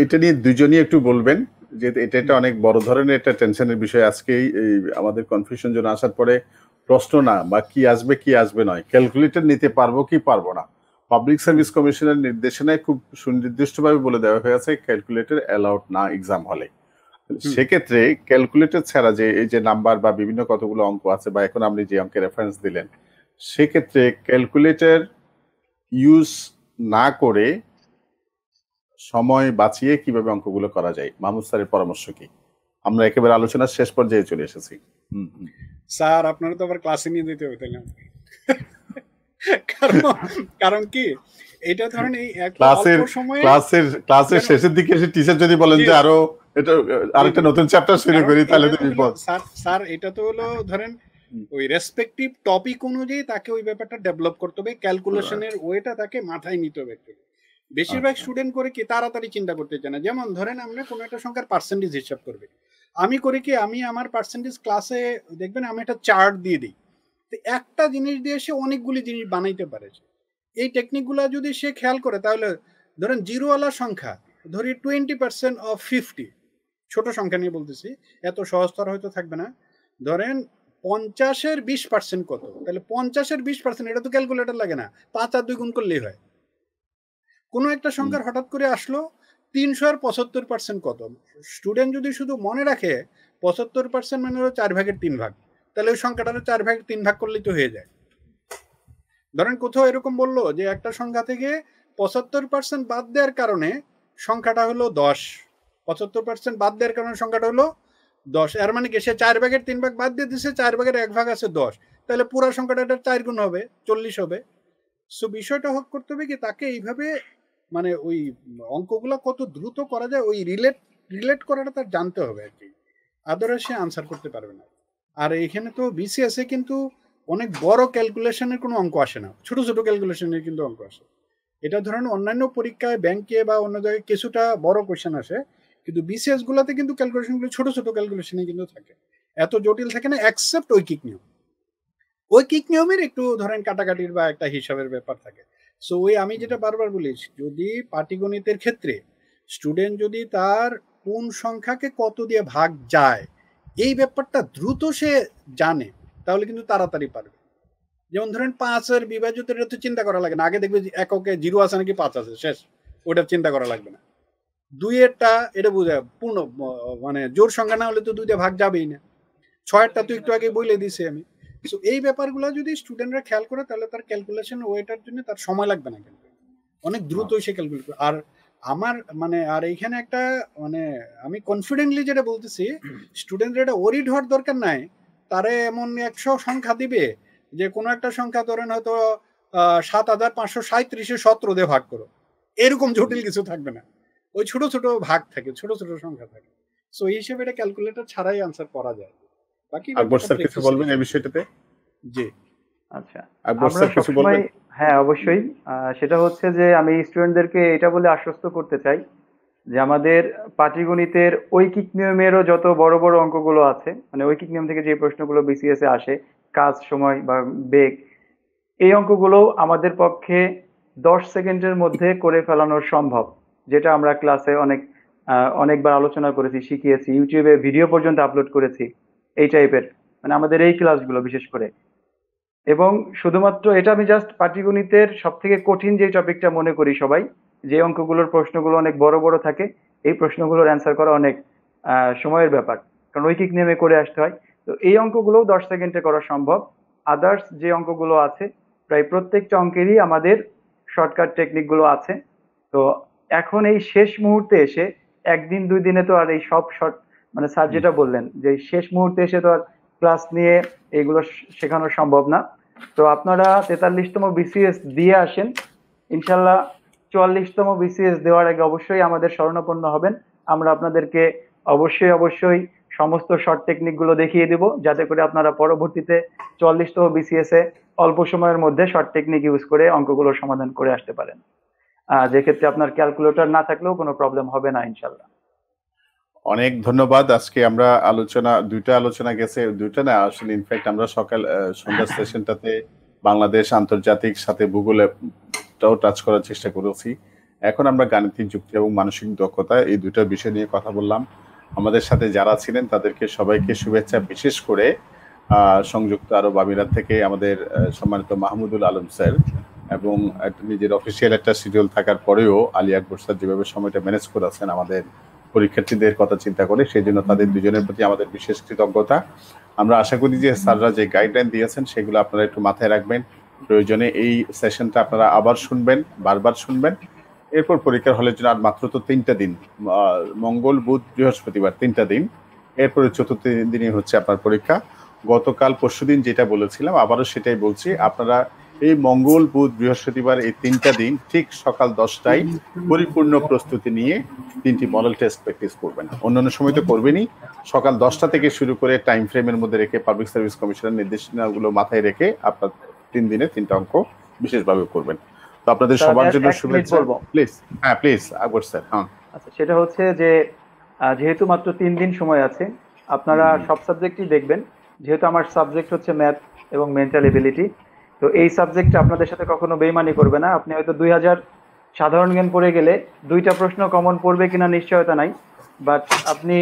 এটা নিয়ে দুজনই একটু বলবেন, যে এটা অনেক বড় ধরনের একটা টেনশনের বিষয়। আজকেই আমাদের কনফিউশন জন্য আসার পরে প্রশ্ন না বা কি আসবে নয়, ক্যালকুলেটর নিতে পারবো কি পারবো না। পাবলিক সার্ভিস কমিশনের নির্দেশনায় খুব সুনির্দিষ্টভাবে বলে দেওয়া হয়েছে ক্যালকুলেটর অ্যালাউড না এক্সাম হলে। সেক্ষেত্রে ক্যালকুলেটর ছাড়া যে এই যে নাম্বার বা বিভিন্ন কতগুলো অঙ্ক আছে, বা এখন আপনি যে অঙ্কের রেফারেন্স দিলেন, সেক্ষেত্রে ক্যালকুলেটর ইউজ না করে সময় বাঁচিয়ে কিভাবে অঙ্কগুলো করা যায়, মাহমুদ স্যারের পরামর্শ কি? আমরা একেবারে আলোচনার শেষ পর্যায়ে চলে এসেছি। স্যার আপনারা তো আবার ক্লাসে নিয়ে দিতে হবে তাহলে। কারণ কি, এটা ধরেন এই ক্লাসের শেষের দিকে এসে টিচার যদি বলেন যে আরেকটা নতুন চ্যাপ্টার শুরু করি, তাহলে তো বিপদ। স্যার এটা তো হলো ধরেন ওই রেসপেক্টিভ টপিক অনুযায়ী তাকে ওই ব্যাপারটা ডেভেলপ করতে হবে, ক্যালকুলেশনের ওয়েটা তাকে মাথায় নিতে হবে। বেশিরভাগ স্টুডেন্ট করে কি তাড়াতাড়ি চিন্তা করতে চায় না। যেমন ধরেন আমরা কোনো একটা সংখ্যার পার্সেন্টেজ হিসাব করবে, আমি করি কি, আমি আমার পার্সেন্টেজ ক্লাসে দেখবেন আমি একটা চার্ট দিয়ে দিই, তো একটা জিনিস দিয়ে সে অনেকগুলি জিনিস বানাইতে পারে। এই টেকনিকগুলো যদি সে খেয়াল করে, তাহলে ধরেন জিরোওয়ালা সংখ্যা ধরি 20% অফ 50, ছোট সংখ্যা নিয়ে বলতেছি, এত সহজতর হয়তো থাকবে না। ধরেন 50-এর 20% কত, তাহলে 50-এর 20% এটা তো ক্যালকুলেটর লাগে না, 5 আর 2 গুণ করলেই হয়। কোনো একটা সংখ্যার হঠাৎ করে আসলো 300-এর 75% কত, স্টুডেন্ট যদি শুধু মনে রাখে 75% মানে হলো 4/3 তাহলে ওই সংখ্যাটা 4/3 করলেই তো হয়ে যায়। ধরেন কোথাও এরকম বললো যে একটা সংখ্যা থেকে 75% বাদ দেওয়ার কারণে সংখ্যাটা হলো 10, 75% বাদ দেওয়ার কারণে সংখ্যাটা হলো 10, এর মানে কি সে 4/3 বাদ দিয়ে দিচ্ছে, 4/1 আছে 10, তাহলে পুরো সংখ্যাটা 4 গুণ হবে, 40 হবে। সো বিষয়টা করতে হবে কি তাকে এইভাবে মানে ওই অঙ্কগুলো কত দ্রুত করা যায় ওই রিলেট করাটা তার জানতে হবে আর কি, আদারওয়াইজ সে আনসার করতে পারবে না। আর এখানে তো বিসিএস এ কিন্তু অনেক বড় ক্যালকুলেশনের কোনো অঙ্ক আসে না, ছোট ছোট ক্যালকুলেশনের কিন্তু অঙ্ক আসে। এটা ধরেন অন্যান্য পরীক্ষায় ব্যাংকে বা অন্য জায়গায় কিছুটা বড় কোয়েশ্চেন আসে, কিন্তু বিসিএস গুলাতে কিন্তু ক্যালকুলেশনগুলো ছোট ছোট ক্যালকুলেশনে কিন্তু থাকে, এত জটিল থাকে না, এক্সেপ্ট ঐকিক নিয়ম। ঐকিক নিয়মের একটু ধরেন কাটাকাটির বা একটা হিসাবের ব্যাপার থাকে। সো ওই আমি যেটা বারবার বলি, যদি পাটিগণিতের ক্ষেত্রে স্টুডেন্ট যদি তার কোন সংখ্যাকে কত দিয়ে ভাগ যায় এই ব্যাপারটা দ্রুত সে জানে, তাহলে কিন্তু তাড়াতাড়ি পারবে। যেমন ধরেন 5-এর বিভাজ্যতা, এটা তো চিন্তা করা লাগে না, আগে দেখবে এককে 0 আছে নাকি 5 আছে, শেষ, ওটা চিন্তা করা লাগবে না। 2-এরটা এটা বোঝা পূর্ণ মানে জোর সংখ্যা না হলে তো 2 দিয়ে ভাগ যাবেই না। 6-এরটা তো একটু আগে বলে দিছি আমি। সো এই ব্যাপারগুলো যদি স্টুডেন্টরা খেয়াল করে তাহলে তার ক্যালকুলেশন ওয়েটার জন্য তার সময় লাগবে না, কিন্তু অনেক দ্রুতই সে ক্যালকুলেট করে। আর আমার মানে আর এইখানে একটা মানে আমি কনফিডেন্টলি যেটা বলতেছি, স্টুডেন্টরা এটা ওরিড হওয়ার দরকার নাই, তারে এমন 100 সংখ্যা দিবে যে কোনো একটা সংখ্যা ধরেন হয়তো 7537 17 দিয়ে ভাগ করো, এরকম জটিল কিছু থাকবে না, ওই ছোট ছোট ভাগ থাকে, ছোট ছোট সংখ্যা থাকে। সো এই হিসেবে এটা ক্যালকুলেটর ছাড়াই আনসার করা যায়। বাকি আকবর স্যার কিছু বলবেন এই বিষয়টাতে? জি আচ্ছা, আকবর স্যার কিছু বলবেন? হ্যাঁ অবশ্যই। সেটা হচ্ছে যে আমি স্টুডেন্টদেরকে এটা বলে আশ্বস্ত করতে চাই যে আমাদের পাটিগণিতের ঐকিক নিয়মেরও যত বড় বড় অঙ্কগুলো আছে, মানে ঐকিক নিয়ম থেকে যে প্রশ্নগুলো বিসিএস এ আসে, কাজ, সময় বা বেগ, এই অঙ্কগুলো আমাদের পক্ষে 10 সেকেন্ডের মধ্যে করে ফেলানো সম্ভব, যেটা আমরা ক্লাসে অনেকবার আলোচনা করেছি, শিখিয়েছি, ইউটিউবে ভিডিও পর্যন্ত আপলোড করেছি এই টাইপের, মানে আমাদের এই ক্লাসগুলো বিশেষ করে। এবং শুধুমাত্র এটা আমি জাস্ট পাটিগণিতের সব থেকে কঠিন যে টপিকটা মনে করি সবাই, যে অঙ্কগুলোর প্রশ্নগুলো অনেক বড় বড় থাকে, এই প্রশ্নগুলোর অ্যান্সার করা অনেক সময়ের ব্যাপার, কারণ ঐকিক নিয়মে করে আসতে হয়। তো এই অঙ্কগুলো 10 সেকেন্ডে করা সম্ভব। আদার্স যে অঙ্কগুলো আছে প্রায় প্রত্যেকটা অঙ্কেরই আমাদের শর্টকাট টেকনিক গুলো আছে। তো এখন এই শেষ মুহূর্তে এসে 1 দিন 2 দিনে তো আর এই সব মানে স্যার যেটা বললেন যে শেষ মুহূর্তে এসে তো আর ক্লাস নিয়ে এগুলো শেখানো সম্ভব না। তো আপনারা 43তম বিসিএস দিয়ে আসেন, ইনশাল্লাহ 44তম বিসিএস দেওয়ার আগে অবশ্যই আমাদের শরণাপন্ন হবেন। আমরা আপনাদেরকে অবশ্যই সমস্ত শর্ট টেকনিক গুলো দেখিয়ে দিব, যাতে করে আপনারা পরবর্তীতে 44তম বিসিএস এ অল্প সময়ের মধ্যে শর্ট টেকনিক ইউজ করে অঙ্কগুলো সমাধান করে আসতে পারেন, যে ক্ষেত্রে আপনার ক্যালকুলেটর না থাকলেও কোনো প্রবলেম হবে না ইনশাল্লাহ। অনেক ধন্যবাদ। আজকে আমরা দুইটা আলোচনা গেছে, দুইটা না আসলে ইনফ্যাক্ট আমরা সন্ধ্যার সেশনটাতে বাংলাদেশ, আন্তর্জাতিক, সাথে ভূগোলটাও টাচ করার চেষ্টা করেছি। এখন আমরা গাণিতিক যুক্তি এবং মানসিক দক্ষতা এই দুটো বিষয় নিয়ে কথা বললাম। আমাদের সাথে যারা ছিলেন তাদেরকে সবাইকে শুভেচ্ছা, বিশেষ করে সংযুক্ত আরব আমিরাত থেকে আমাদের সম্মানিত মাহমুদুল আলম স্যার, এবং নিজের অফিসিয়াল একটা শিডিউল থাকার পরেও আলী আকবর স্যার যেভাবে সময়টা ম্যানেজ করেছেন আমাদের পরীক্ষার্থীদের কথা চিন্তা করে, সেই জন্য তাদের দুজনের প্রতি আমাদের বিশেষ কৃতজ্ঞতা। আমরা আশা করি যে স্যাররা যে গাইডলাইন দিয়েছেন সেগুলো আপনারা একটু মাথায় রাখবেন, প্রয়োজনে এই সেশনটা আপনারা আবার শুনবেন, বারবার শুনবেন। এরপর পরীক্ষার হলের জন্য আর মাত্র তো 3টা দিন, মঙ্গল, বুধ, বৃহস্পতিবার 3টা দিন, এরপরে চতুর্থ দিনই হচ্ছে আপনার পরীক্ষা। গতকাল পরশুদিন যেটা বলেছিলাম আবারও সেটাই বলছি, আপনারা এই মঙ্গল, বুধ, বৃহস্পতিবার এই 3টা দিন ঠিক সকাল 10টায় পরিপূর্ণ প্রস্তুতি নিয়ে 3টি মডেল টেস্ট প্র্যাকটিস করবেন। অন্যান্য সময় তো করবেনই, সকাল 10টা থেকে শুরু করে টাইম ফ্রেমের মধ্যে রেখে পাবলিক সার্ভিস কমিশনের নির্দেশনাগুলো মাথায় রেখে আপনার 3 দিনে 3টা অঙ্ক বিশেষভাবে করবেন। তো আপনাদের সবার জন্য শুভেচ্ছা। Please please Akbar sir. আচ্ছা, সেটা হচ্ছে যে যেহেতু মাত্র 3 দিন সময় আছে, আপনারা সব সাবজেক্টই দেখবেন। যেহেতু আমার সাবজেক্ট হচ্ছে ম্যাথ এবং মেন্টাল এবিলিটি, তো এই সাবজেক্টে আপনাদের সাথে কখনো বেইমানি করবে না। আপনি হয়তো 2000 সাধারণ জ্ঞান পড়ে গেলে 2টা প্রশ্ন কমন পড়বে কিনা নিশ্চয়তা নাই, বাট আপনি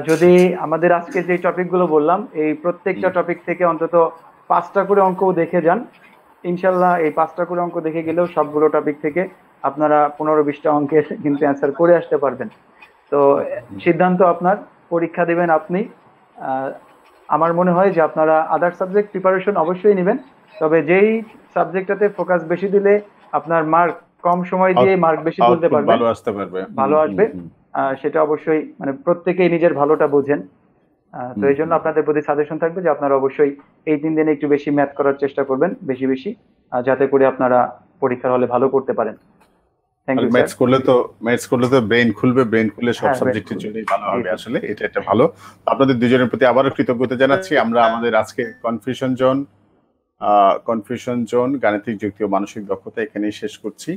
যদি আমাদের আজকে যে টপিকগুলো বললাম এই প্রত্যেকটা টপিক থেকে অন্তত 5টা করে অঙ্কও দেখে যান, ইনশাল্লাহ এই 5টা করে অঙ্ক দেখে গেলেও সবগুলো টপিক থেকে আপনারা 15-20টা অঙ্কের কিন্তু অ্যান্সার করে আসতে পারবেন। তো সিদ্ধান্ত আপনার, পরীক্ষা দিবেন আপনি। আমার মনে হয় যে আপনারা আদার সাবজেক্ট প্রিপারেশন অবশ্যই নেবেন, তবে যেই সাবজেক্টটাতে ফোকাস বেশি দিলে আপনার মার্ক কম সময় দিয়ে মার্ক বেশি তুলতে পারবেন, ভালো আসবে, সেটা অবশ্যই মানে প্রত্যেকেই নিজের ভালোটা বোঝেন। তো এই জন্য আপনাদের প্রতি সাজেশন থাকবে যে আপনারা অবশ্যই এই 3 দিনে একটু বেশি ম্যাথ করার চেষ্টা করবেন, বেশি বেশি, যাতে করে আপনারা পরীক্ষার হলে ভালো করতে পারেন। Thank you. ম্যাথস করলে তো ব্রেন খুলবে, ব্রেন খুলে সব সাবজেক্টের জন্যই ভালো হবে। আসলে এটা একটা ভালো। আপনাদের দুজনের প্রতি আবারও কৃতজ্ঞতা জানাচ্ছি। আমরা আমাদের আজকে কনফিউশন জোন গাণিতিক যুক্তি ও মানসিক দক্ষতা এখানেই শেষ করছি।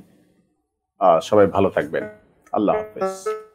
সবাই ভালো থাকবেন। আল্লাহ হাফেজ।